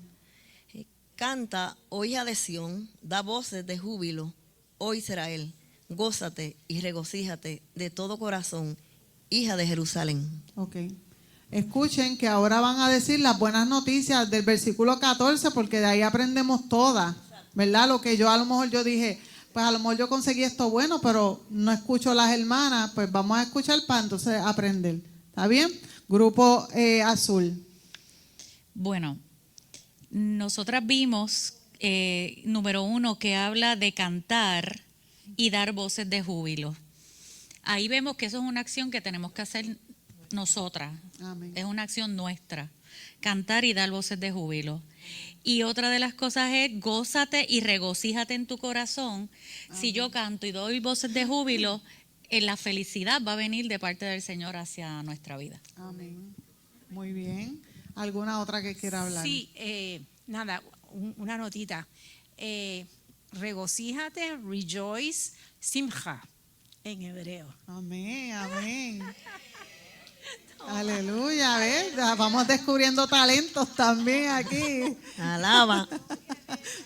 Canta, oh hija de Sión, da voces de júbilo, oh Israel, gózate y regocíjate de todo corazón, hija de Jerusalén. Ok. Escuchen que ahora van a decir las buenas noticias del versículo 14, porque de ahí aprendemos todas, ¿verdad? Lo que yo a lo mejor yo dije, pues a lo mejor yo conseguí esto bueno, pero no escucho las hermanas, pues vamos a escuchar para entonces aprender. ¿Está bien? Grupo azul. Bueno, nosotras vimos, número 1, que habla de cantar y dar voces de júbilo. Ahí vemos que eso es una acción que tenemos que hacer nosotras. Amén. Es una acción nuestra, cantar y dar voces de júbilo. Y otra de las cosas es gózate y regocíjate en tu corazón. Amén. Si yo canto y doy voces de júbilo, la felicidad va a venir de parte del Señor hacia nuestra vida. Amén. Muy bien. ¿Alguna otra que quiera hablar? Sí, una notita. Regocíjate, rejoice, simcha, en hebreo. Amén, amén. Aleluya, ¿ves? Vamos descubriendo talentos también aquí. Alaba.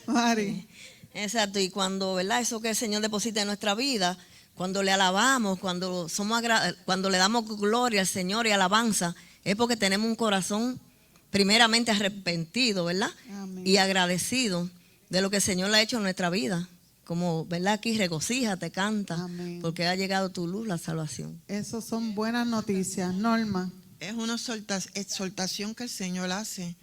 Mari. Exacto, y cuando, ¿verdad? Eso que el Señor deposita en nuestra vida, cuando le alabamos, cuando le damos gloria al Señor y alabanza, es porque tenemos un corazón primeramente arrepentido, ¿verdad? Amén. Y agradecido de lo que el Señor le ha hecho en nuestra vida. Como, ¿verdad? Aquí regocíjate, canta, Amén. porque ha llegado tu luz, la salvación. Esas son buenas noticias. Norma. Es una exhortación que el Señor hace,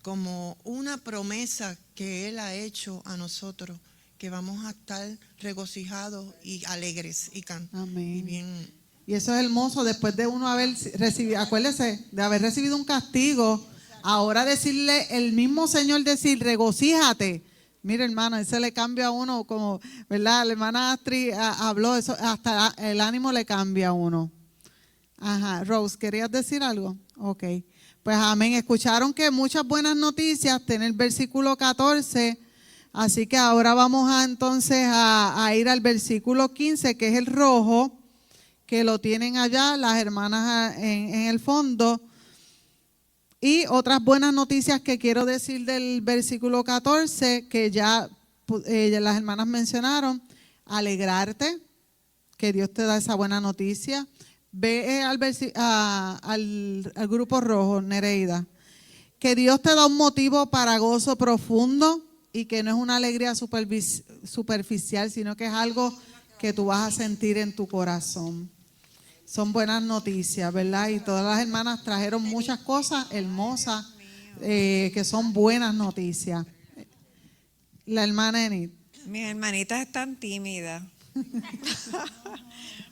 como una promesa que Él ha hecho a nosotros, que vamos a estar regocijados y alegres y cantando. Amén. Y bien. Y eso es hermoso, después de uno haber recibido, acuérdese, de haber recibido un castigo, ahora decirle, el mismo Señor decir, regocíjate. Mire, hermano, eso le cambia a uno, como, ¿verdad? La hermana Astrid habló, eso hasta el ánimo le cambia a uno. Ajá, Rose, ¿querías decir algo? Ok, pues amén, escucharon que muchas buenas noticias, tiene el versículo 14, así que ahora vamos entonces a ir al versículo 15, que es el rojo, que lo tienen allá las hermanas en el fondo. Y otras buenas noticias que quiero decir del versículo 14, que ya las hermanas mencionaron, alegrarte, que Dios te da esa buena noticia. Ve al grupo rojo, Nereida, que Dios te da un motivo para gozo profundo y que no es una alegría superficial, sino que es algo que tú vas a sentir en tu corazón. Son buenas noticias, ¿verdad? Y todas las hermanas trajeron muchas cosas hermosas que son buenas noticias. La hermana Enid. Mis hermanitas están tímidas.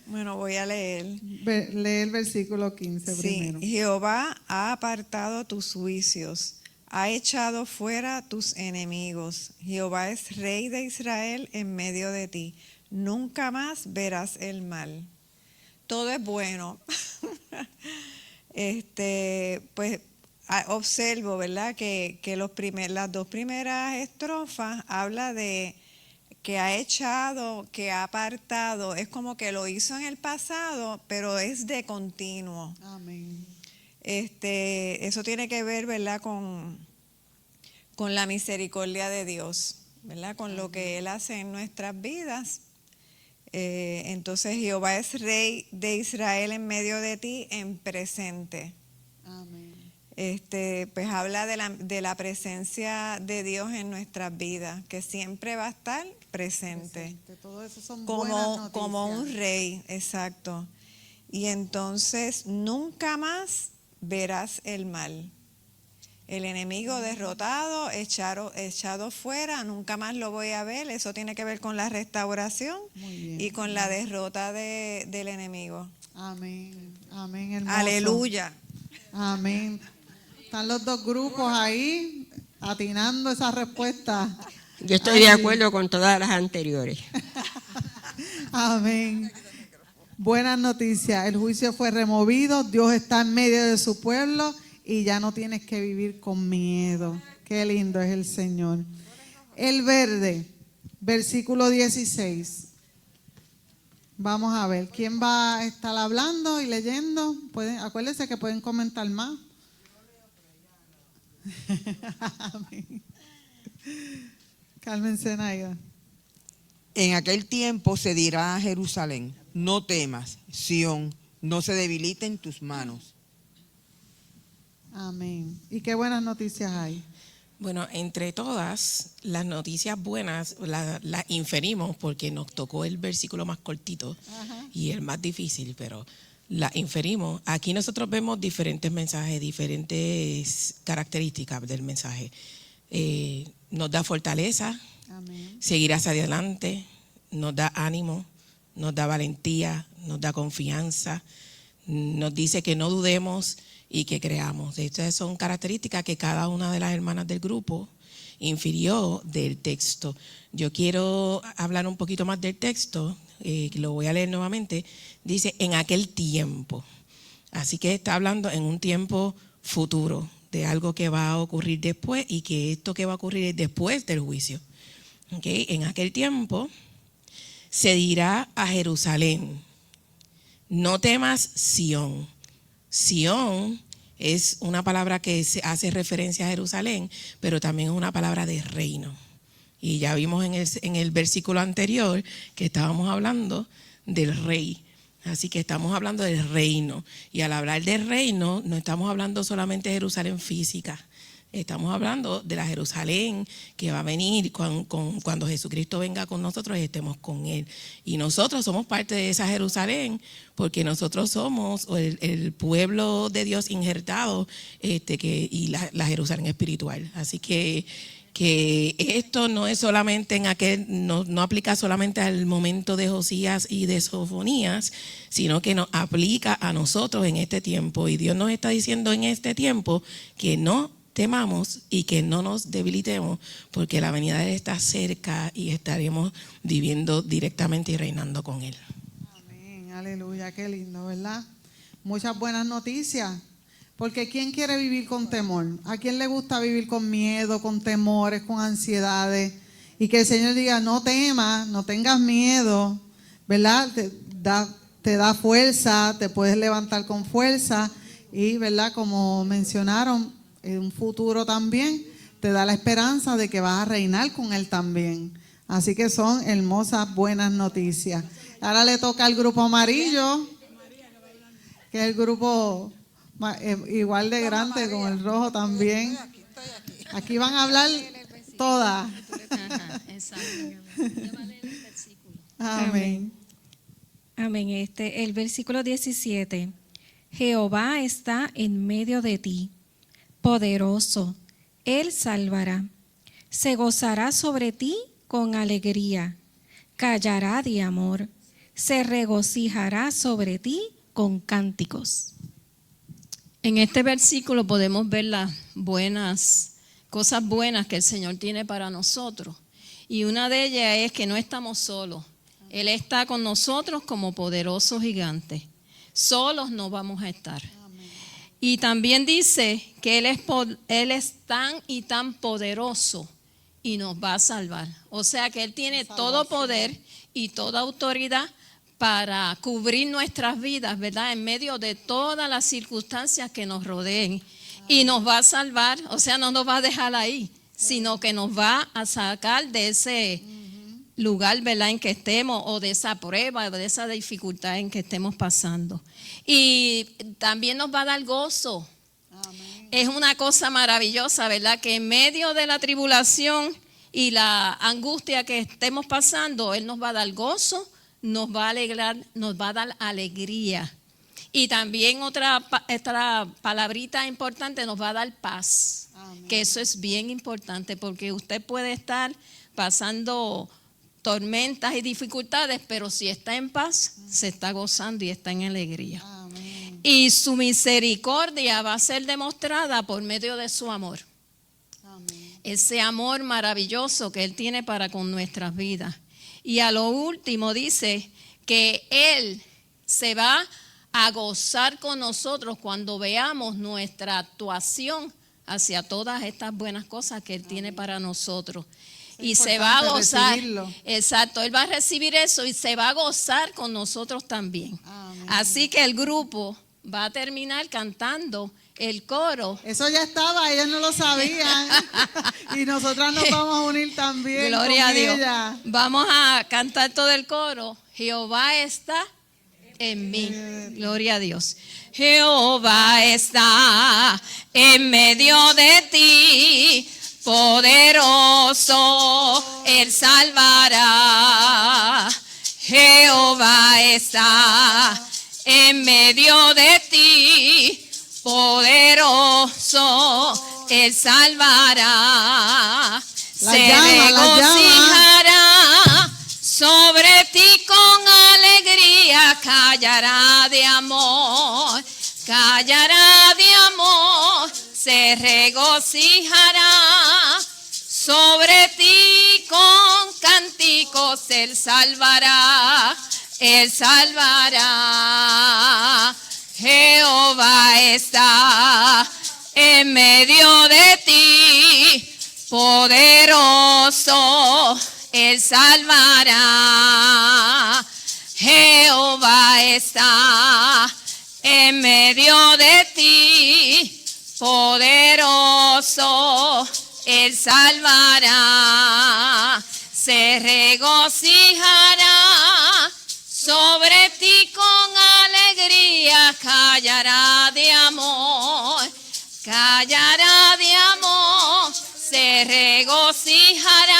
Bueno, voy a leer. Lee el versículo 15 primero. Jehová ha apartado tus juicios, ha echado fuera tus enemigos. Jehová es rey de Israel en medio de ti. Nunca más verás el mal. Todo es bueno. Pues observo, ¿verdad? Que las dos primeras estrofas habla de que ha echado, que ha apartado. Es como que lo hizo en el pasado, pero es de continuo. Amén. Eso tiene que ver, ¿verdad? Con la misericordia de Dios, ¿verdad? Con lo que Él hace en nuestras vidas. Entonces Jehová es rey de Israel en medio de ti en presente. Amén. Pues habla de la presencia de Dios en nuestras vidas, que siempre va a estar presente. Todo eso son buenas noticias. Como un rey, exacto. Y entonces nunca más verás el mal. El enemigo derrotado, echado fuera, nunca más lo voy a ver. Eso tiene que ver con la restauración y con la derrota del enemigo. Amén, amén, hermoso. Aleluya. Amén. Están los dos grupos ahí atinando esa respuesta. Yo estoy de acuerdo con todas las anteriores. Amén. Buenas noticias. El juicio fue removido. Dios está en medio de su pueblo. Y ya no tienes que vivir con miedo. Qué lindo es el Señor. El verde, versículo 16. Vamos a ver, ¿quién va a estar hablando y leyendo? Acuérdense que pueden comentar más. Amén. Carmen Zenaida. En aquel tiempo se dirá a Jerusalén, no temas, Sión, no se debiliten tus manos. Amén. ¿Y qué buenas noticias hay? Bueno, entre todas las noticias buenas las inferimos porque nos tocó el versículo más cortito y el más difícil, pero las inferimos. Aquí nosotros vemos diferentes mensajes, diferentes características del mensaje. Nos da fortaleza, amén, seguir hacia adelante, nos da ánimo, nos da valentía, nos da confianza, nos dice que no dudemos y que creamos. Estas son características que cada una de las hermanas del grupo infirió del texto. Yo quiero hablar un poquito más del texto, lo voy a leer nuevamente. Dice, en aquel tiempo. Así que está hablando en un tiempo futuro, de algo que va a ocurrir después y que esto que va a ocurrir es después del juicio. ¿Okay? En aquel tiempo se dirá a Jerusalén, no temas Sión. Sión es una palabra que hace referencia a Jerusalén, pero también es una palabra de reino. Y ya vimos en el versículo anterior que estábamos hablando del rey. Así que estamos hablando del reino. Y al hablar del reino, no estamos hablando solamente de Jerusalén física. Estamos hablando de la Jerusalén que va a venir cuando Jesucristo venga con nosotros y estemos con Él. Y nosotros somos parte de esa Jerusalén porque nosotros somos el pueblo de Dios injertado y la Jerusalén espiritual. Así que esto no es solamente no aplica solamente al momento de Josías y de Sofonías, sino que nos aplica a nosotros en este tiempo. Y Dios nos está diciendo en este tiempo que no temamos y que no nos debilitemos, porque la venida de Él está cerca y estaremos viviendo directamente y reinando con Él. Amén, aleluya, qué lindo, ¿verdad? Muchas buenas noticias, porque ¿quién quiere vivir con temor? ¿A quién le gusta vivir con miedo, con temores, con ansiedades? Y que el Señor diga, no temas, no tengas miedo, ¿verdad? Te da fuerza, te puedes levantar con fuerza y, ¿verdad? Como mencionaron, en un futuro también te da la esperanza de que vas a reinar con Él también. Así que son hermosas, buenas noticias. Ahora le toca al grupo amarillo, que es el grupo igual de grande con el rojo también. Aquí van a hablar todas. Amén. Amén. El versículo 17. Jehová está en medio de ti, poderoso, Él salvará. Se gozará sobre ti con alegría, callará de amor, se regocijará sobre ti con cánticos. En este versículo podemos ver las cosas buenas que el Señor tiene para nosotros. Y una de ellas es que no estamos solos. Él está con nosotros como poderoso gigante. Solos no vamos a estar. Y también dice que Él es tan y tan poderoso y nos va a salvar. O sea que Él tiene todo poder y toda autoridad para cubrir nuestras vidas, ¿verdad? En medio de todas las circunstancias que nos rodeen. Y nos va a salvar, o sea, no nos va a dejar ahí, sino que nos va a sacar de ese lugar, ¿verdad?, en que estemos, o de esa prueba, o de esa dificultad en que estemos pasando. Y también nos va a dar gozo. Amén. Es una cosa maravillosa, ¿verdad?, que en medio de la tribulación y la angustia que estemos pasando, Él nos va a dar gozo, nos va a alegrar, nos va a dar alegría. Y también otra palabrita importante, nos va a dar paz. Amén. Que eso es bien importante, porque usted puede estar pasando tormentas y dificultades, pero si está en paz, se está gozando y está en alegría. Amén. Y su misericordia va a ser demostrada por medio de su amor. Amén. Ese amor maravilloso que Él tiene para con nuestras vidas. Y a lo último dice que Él se va a gozar con nosotros cuando veamos nuestra actuación hacia todas estas buenas cosas que Él tiene para nosotros. Y se va a gozar. Recibirlo. Exacto, Él va a recibir eso y se va a gozar con nosotros también. Amén. Así que el grupo va a terminar cantando el coro. Eso ya estaba, ellos no lo sabían. Y nosotras nos vamos a unir también. Gloria con a Dios. Ella. Vamos a cantar todo el coro. Jehová está en mí. Gloria a Dios. Jehová está en medio de ti, poderoso, Él salvará. Jehová está en medio de ti, poderoso, Él salvará. Se regocijará sobre ti con alegría, callará de amor, se regocijará sobre ti con cánticos, Él salvará, Jehová está en medio de ti, poderoso, Él salvará. Jehová está en medio de ti, poderoso, Él salvará. Se regocijará sobre ti con ella callará de amor, se regocijará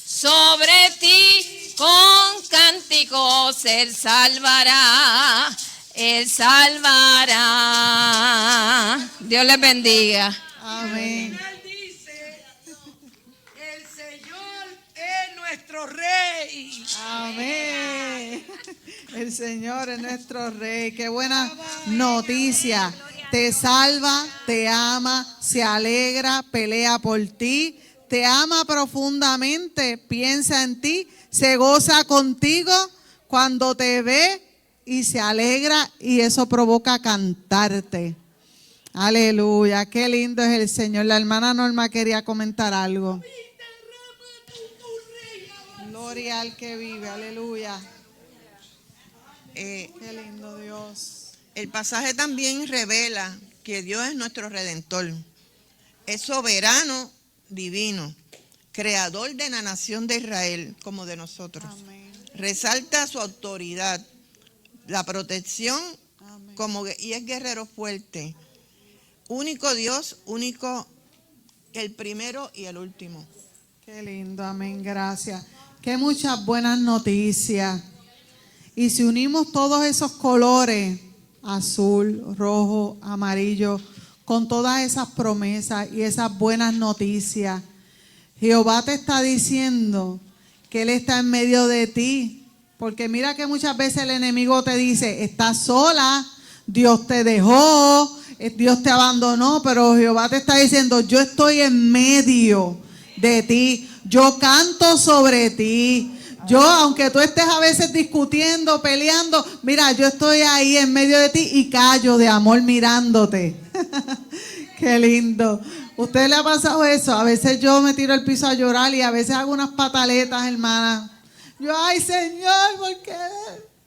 sobre ti con cánticos, Él salvará. Dios les bendiga. Amén. El Señor es nuestro Rey. Amén. El Señor es nuestro Rey. Qué buena noticia. Te salva, te ama, se alegra, pelea por ti, te ama profundamente, piensa en ti, se goza contigo cuando te ve y se alegra, y eso provoca cantarte. Aleluya, qué lindo es el Señor. La hermana Norma quería comentar algo. Gloria al que vive, aleluya. Qué lindo Dios. El pasaje también revela que Dios es nuestro Redentor. Es soberano, divino, creador de la nación de Israel como de nosotros. Amén. Resalta su autoridad, la protección, y es guerrero fuerte. Único Dios, único, el primero y el último. Qué lindo, amén, gracias. Qué muchas buenas noticias. Y si unimos todos esos colores, azul, rojo, amarillo, con todas esas promesas y esas buenas noticias, Jehová te está diciendo que Él está en medio de ti. Porque mira que muchas veces el enemigo te dice, estás sola, Dios te dejó, Dios te abandonó, pero Jehová te está diciendo, yo estoy en medio de ti, yo canto sobre ti. Yo, aunque tú estés a veces discutiendo, peleando, mira, yo estoy ahí en medio de ti y callo de amor mirándote. Qué lindo. ¿Usted le ha pasado eso? A veces yo me tiro al piso a llorar y a veces hago unas pataletas, hermana. Yo, ay, Señor, ¿por qué?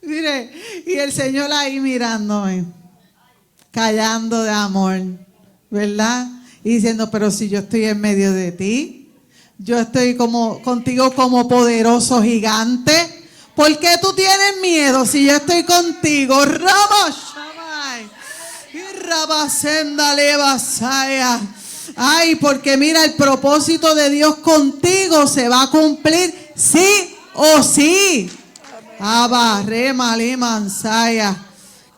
Mire, y el Señor ahí mirándome, callando de amor, ¿verdad? Y diciendo, pero si yo estoy en medio de ti, yo estoy contigo como poderoso gigante. ¿Por qué tú tienes miedo si yo estoy contigo? Ay, porque mira, el propósito de Dios contigo se va a cumplir sí o sí.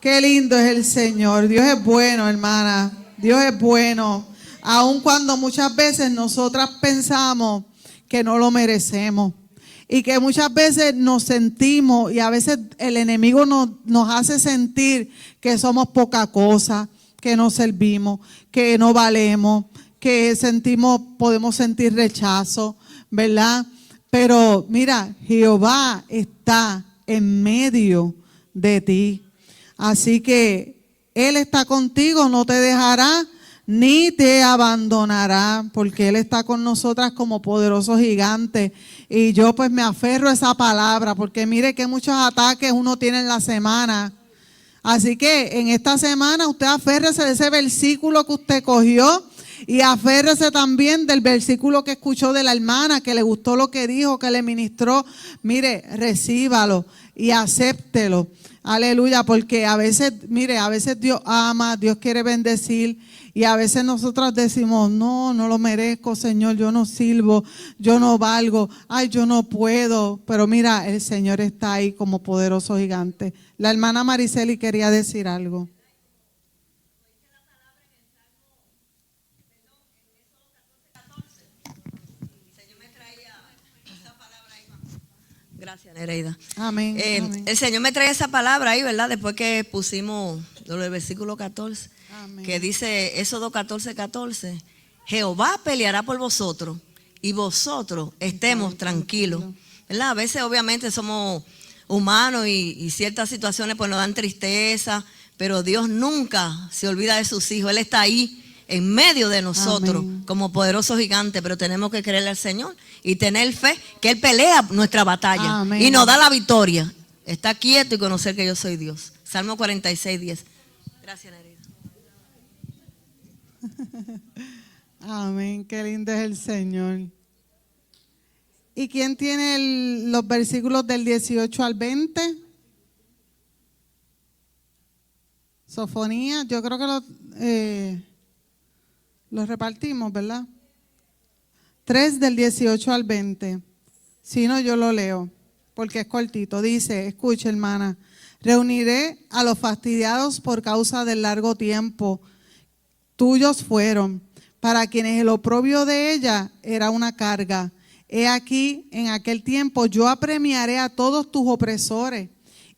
Qué lindo es el Señor. Dios es bueno, hermana. Dios es bueno. Aun cuando muchas veces nosotras pensamos que no lo merecemos y que muchas veces nos sentimos, y a veces el enemigo nos hace sentir que somos poca cosa, que no servimos, que no valemos, que podemos sentir rechazo, ¿verdad? Pero mira, Jehová está en medio de ti. Así que Él está contigo, no te dejará ni te abandonará, porque Él está con nosotras como poderoso gigante. Y yo pues me aferro a esa palabra, porque mire que muchos ataques uno tiene en la semana. Así que en esta semana usted aférrese de ese versículo que usted cogió y aférrese también del versículo que escuchó de la hermana, que le gustó lo que dijo, que le ministró. Mire, recíbalo y acéptelo. Aleluya, porque a veces, mire, a veces Dios ama, Dios quiere bendecir, y a veces nosotras decimos, no lo merezco, Señor, yo no sirvo, yo no valgo, ay, yo no puedo. Pero mira, el Señor está ahí como poderoso gigante. La hermana Mariceli quería decir algo. Gracias, Nereida. Amén, amén. El Señor me trae esa palabra ahí, ¿verdad? Después que pusimos lo del versículo 14, amén, que dice Éxodo 14:14, Jehová peleará por vosotros y vosotros estemos tranquilos. ¿Verdad? A veces obviamente somos humanos y ciertas situaciones pues nos dan tristeza, pero Dios nunca se olvida de sus hijos. Él está ahí en medio de nosotros, amén, como poderoso gigante, pero tenemos que creerle al Señor y tener fe que Él pelea nuestra batalla, amén, y nos da la victoria. Está quieto y conocer que yo soy Dios. Salmo 46:10. Gracias, Nereida. Amén, qué lindo es el Señor. ¿Y quién tiene los versículos del 18 al 20? Sofonías, yo creo que los repartimos, ¿verdad? 3 del 18 al 20. Si no, yo lo leo, porque es cortito. Dice, escuche, hermana, reuniré a los fastidiados por causa del largo tiempo. Tuyos fueron, para quienes el oprobio de ella era una carga. He aquí, en aquel tiempo yo apremiaré a todos tus opresores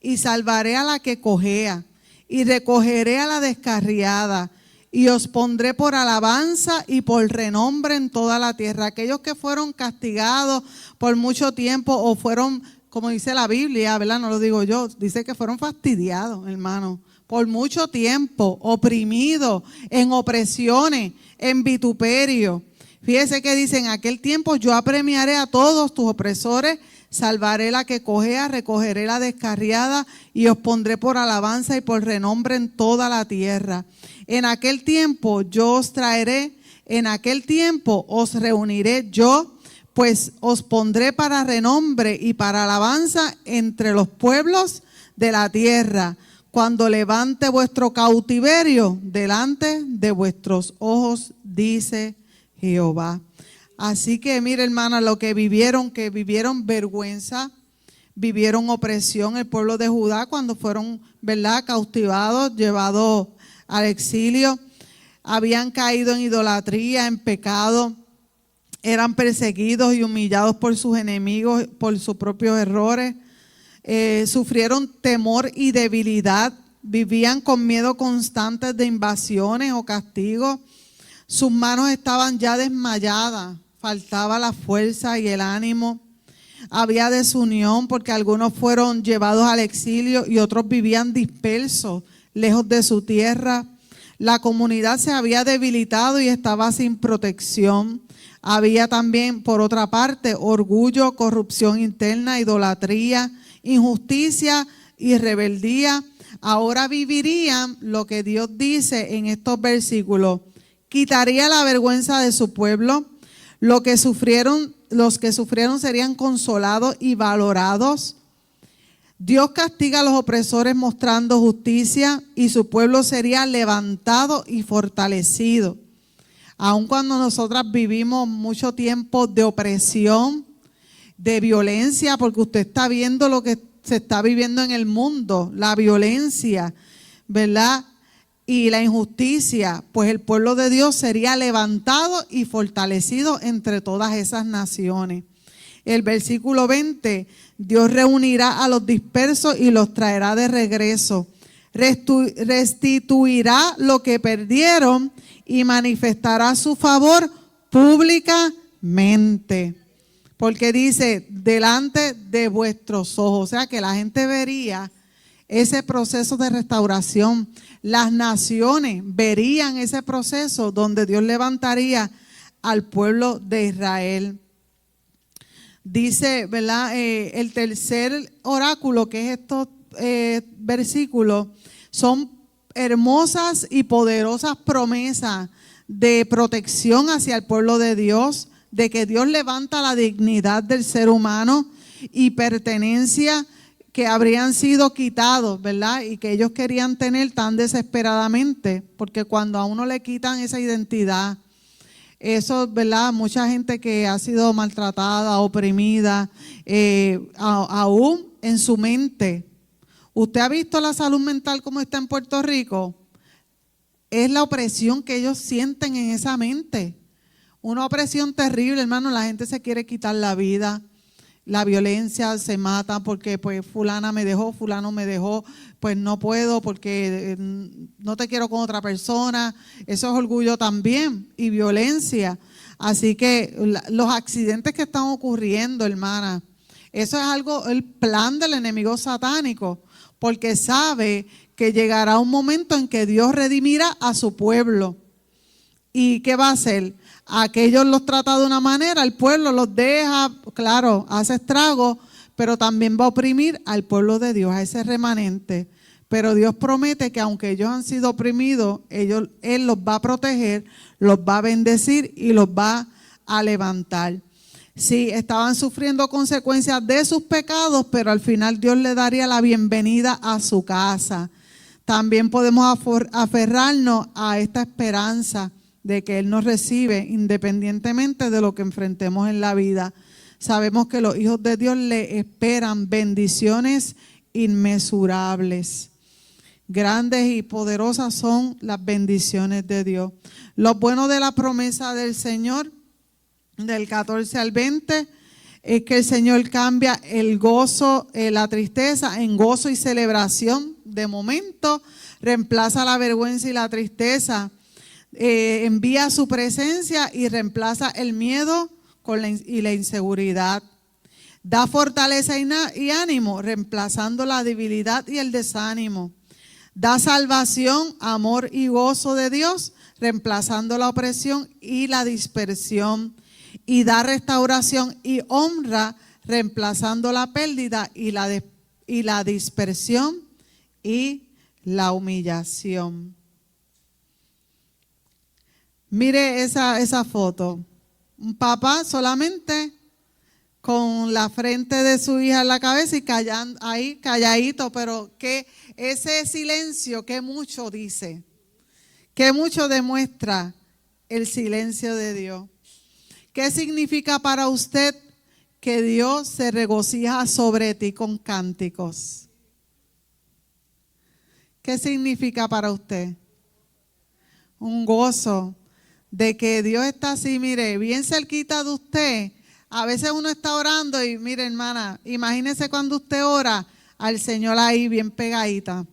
y salvaré a la que cojea y recogeré a la descarriada y os pondré por alabanza y por renombre en toda la tierra. Aquellos que fueron castigados por mucho tiempo o fueron, como dice la Biblia, ¿verdad? No lo digo yo, dice que fueron fastidiados, hermano, por mucho tiempo, oprimidos, en opresiones, en vituperio. Fíjese que dice, en aquel tiempo yo apremiaré a todos tus opresores, salvaré la que cojea, recogeré la descarriada y os pondré por alabanza y por renombre en toda la tierra. En aquel tiempo yo os traeré, en aquel tiempo os reuniré yo, pues os pondré para renombre y para alabanza entre los pueblos de la tierra, cuando levante vuestro cautiverio delante de vuestros ojos, dice Jehová. Así que mire, hermana, lo que vivieron vergüenza, vivieron opresión el pueblo de Judá cuando fueron, ¿verdad?, cautivados, llevados al exilio. Habían caído en idolatría, en pecado, eran perseguidos y humillados por sus enemigos, por sus propios errores. Sufrieron temor y debilidad, vivían con miedo constante de invasiones o castigos. Sus manos estaban ya desmayadas, faltaba la fuerza y el ánimo. Había desunión porque algunos fueron llevados al exilio y otros vivían dispersos, lejos de su tierra. La comunidad se había debilitado y estaba sin protección. Había también, por otra parte, orgullo, corrupción interna, idolatría, injusticia y rebeldía. Ahora vivirían lo que Dios dice en estos versículos. Quitaría la vergüenza de su pueblo. Los que sufrieron serían consolados y valorados. Dios castiga a los opresores mostrando justicia y su pueblo sería levantado y fortalecido. Aun cuando nosotras vivimos mucho tiempo de opresión, de violencia, porque usted está viendo lo que se está viviendo en el mundo, la violencia, ¿verdad?, y la injusticia, pues el pueblo de Dios sería levantado y fortalecido entre todas esas naciones. El versículo 20, Dios reunirá a los dispersos y los traerá de regreso. Restituirá lo que perdieron y manifestará su favor públicamente. Porque dice, delante de vuestros ojos. O sea que la gente vería ese proceso de restauración. Las naciones verían ese proceso donde Dios levantaría al pueblo de Israel. Dice, ¿verdad? El tercer oráculo, que es estos versículos, son hermosas y poderosas promesas de protección hacia el pueblo de Dios, de que Dios levanta la dignidad del ser humano y pertenencia que habrían sido quitados, ¿verdad? Y que ellos querían tener tan desesperadamente, porque cuando a uno le quitan esa identidad, eso, ¿verdad? Mucha gente que ha sido maltratada, oprimida, aún en su mente. ¿Usted ha visto la salud mental como está en Puerto Rico? Es la opresión que ellos sienten en esa mente. Una opresión terrible, hermano. La gente se quiere quitar la vida. La violencia, se mata porque pues fulana me dejó, fulano me dejó, pues no puedo porque no te quiero con otra persona. Eso es orgullo también y violencia. Así que los accidentes que están ocurriendo, hermana, eso es algo, el plan del enemigo satánico, porque sabe que llegará un momento en que Dios redimirá a su pueblo. ¿Y qué va a hacer? Aquellos los trata de una manera, el pueblo los deja, claro, hace estragos, pero también va a oprimir al pueblo de Dios, a ese remanente. Pero Dios promete que aunque ellos han sido oprimidos, Él los va a proteger, los va a bendecir y los va a levantar. Sí, estaban sufriendo consecuencias de sus pecados, pero al final Dios le daría la bienvenida a su casa. también podemos aferrarnos a esta esperanza de que Él nos recibe independientemente de lo que enfrentemos en la vida. Sabemos que los hijos de Dios le esperan bendiciones inmesurables. Grandes y poderosas son las bendiciones de Dios. Lo bueno de la promesa del Señor, del 14 al 20, es que el Señor cambia el gozo, la tristeza en gozo y celebración. De momento, reemplaza la vergüenza y la tristeza. Envía su presencia y reemplaza el miedo y la inseguridad. Da fortaleza y ánimo, reemplazando la debilidad y el desánimo. Da salvación, amor y gozo de Dios, reemplazando la opresión y la dispersión. Y da restauración y honra, reemplazando la pérdida y la dispersión y la humillación. Mire esa foto. Un papá solamente con la frente de su hija en la cabeza y ahí calladito, pero que ese silencio que mucho dice, que mucho demuestra el silencio de Dios. ¿Qué significa para usted que Dios se regocija sobre ti con cánticos? ¿Qué significa para usted? Un gozo de que Dios está así, mire, bien cerquita de usted. A veces uno está orando y mire, hermana, imagínese cuando usted ora al Señor ahí bien pegadita.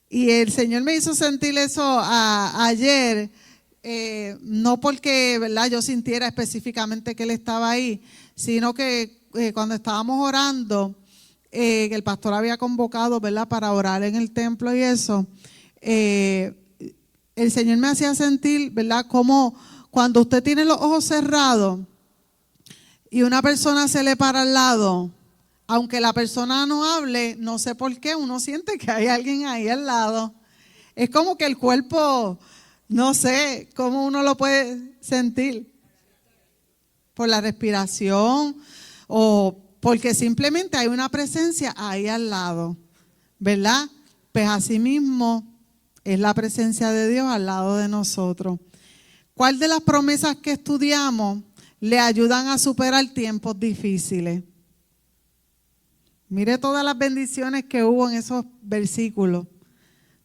Y el Señor me hizo sentir eso ayer, no porque, ¿verdad?, yo sintiera específicamente que Él estaba ahí, sino que cuando estábamos orando, el pastor había convocado, ¿verdad?, para orar en el templo y eso, el Señor me hacía sentir, ¿verdad?, como cuando usted tiene los ojos cerrados y una persona se le para al lado, aunque la persona no hable, no sé por qué, uno siente que hay alguien ahí al lado. Es como que el cuerpo, no sé cómo uno lo puede sentir, por la respiración o porque simplemente hay una presencia ahí al lado, ¿verdad? Pues así mismo es la presencia de Dios al lado de nosotros. ¿Cuál de las promesas que estudiamos le ayudan a superar tiempos difíciles? Mire todas las bendiciones que hubo en esos versículos,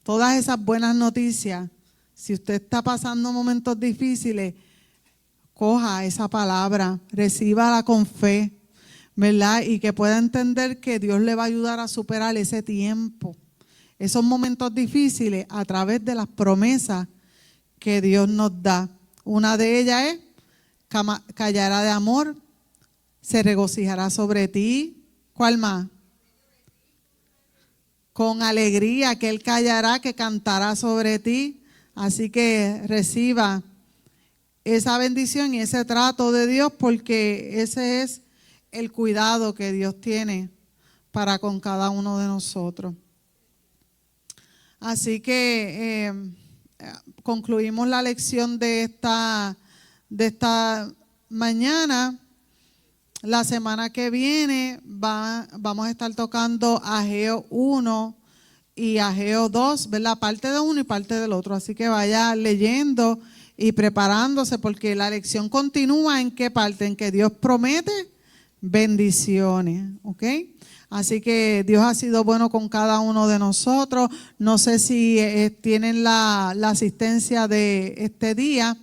todas esas buenas noticias. Si usted está pasando momentos difíciles, coja esa palabra, recíbala con fe, ¿verdad? Y que pueda entender que Dios le va a ayudar a superar ese tiempo, esos momentos difíciles a través de las promesas que Dios nos da. Una de ellas es, callará de amor, se regocijará sobre ti. ¿Cuál más? Con alegría, que Él callará, que cantará sobre ti. Así que reciba esa bendición y ese trato de Dios, porque ese es el cuidado que Dios tiene para con cada uno de nosotros. Así que concluimos la lección de esta mañana. La semana que viene vamos a estar tocando Ageo 1 y Ageo 2, ¿verdad? Parte de uno y parte del otro. Así que vaya leyendo y preparándose, porque la lección continúa ¿en qué parte? En que Dios promete bendiciones, ¿ok? Así que Dios ha sido bueno con cada uno de nosotros. No sé si tienen la asistencia de este día.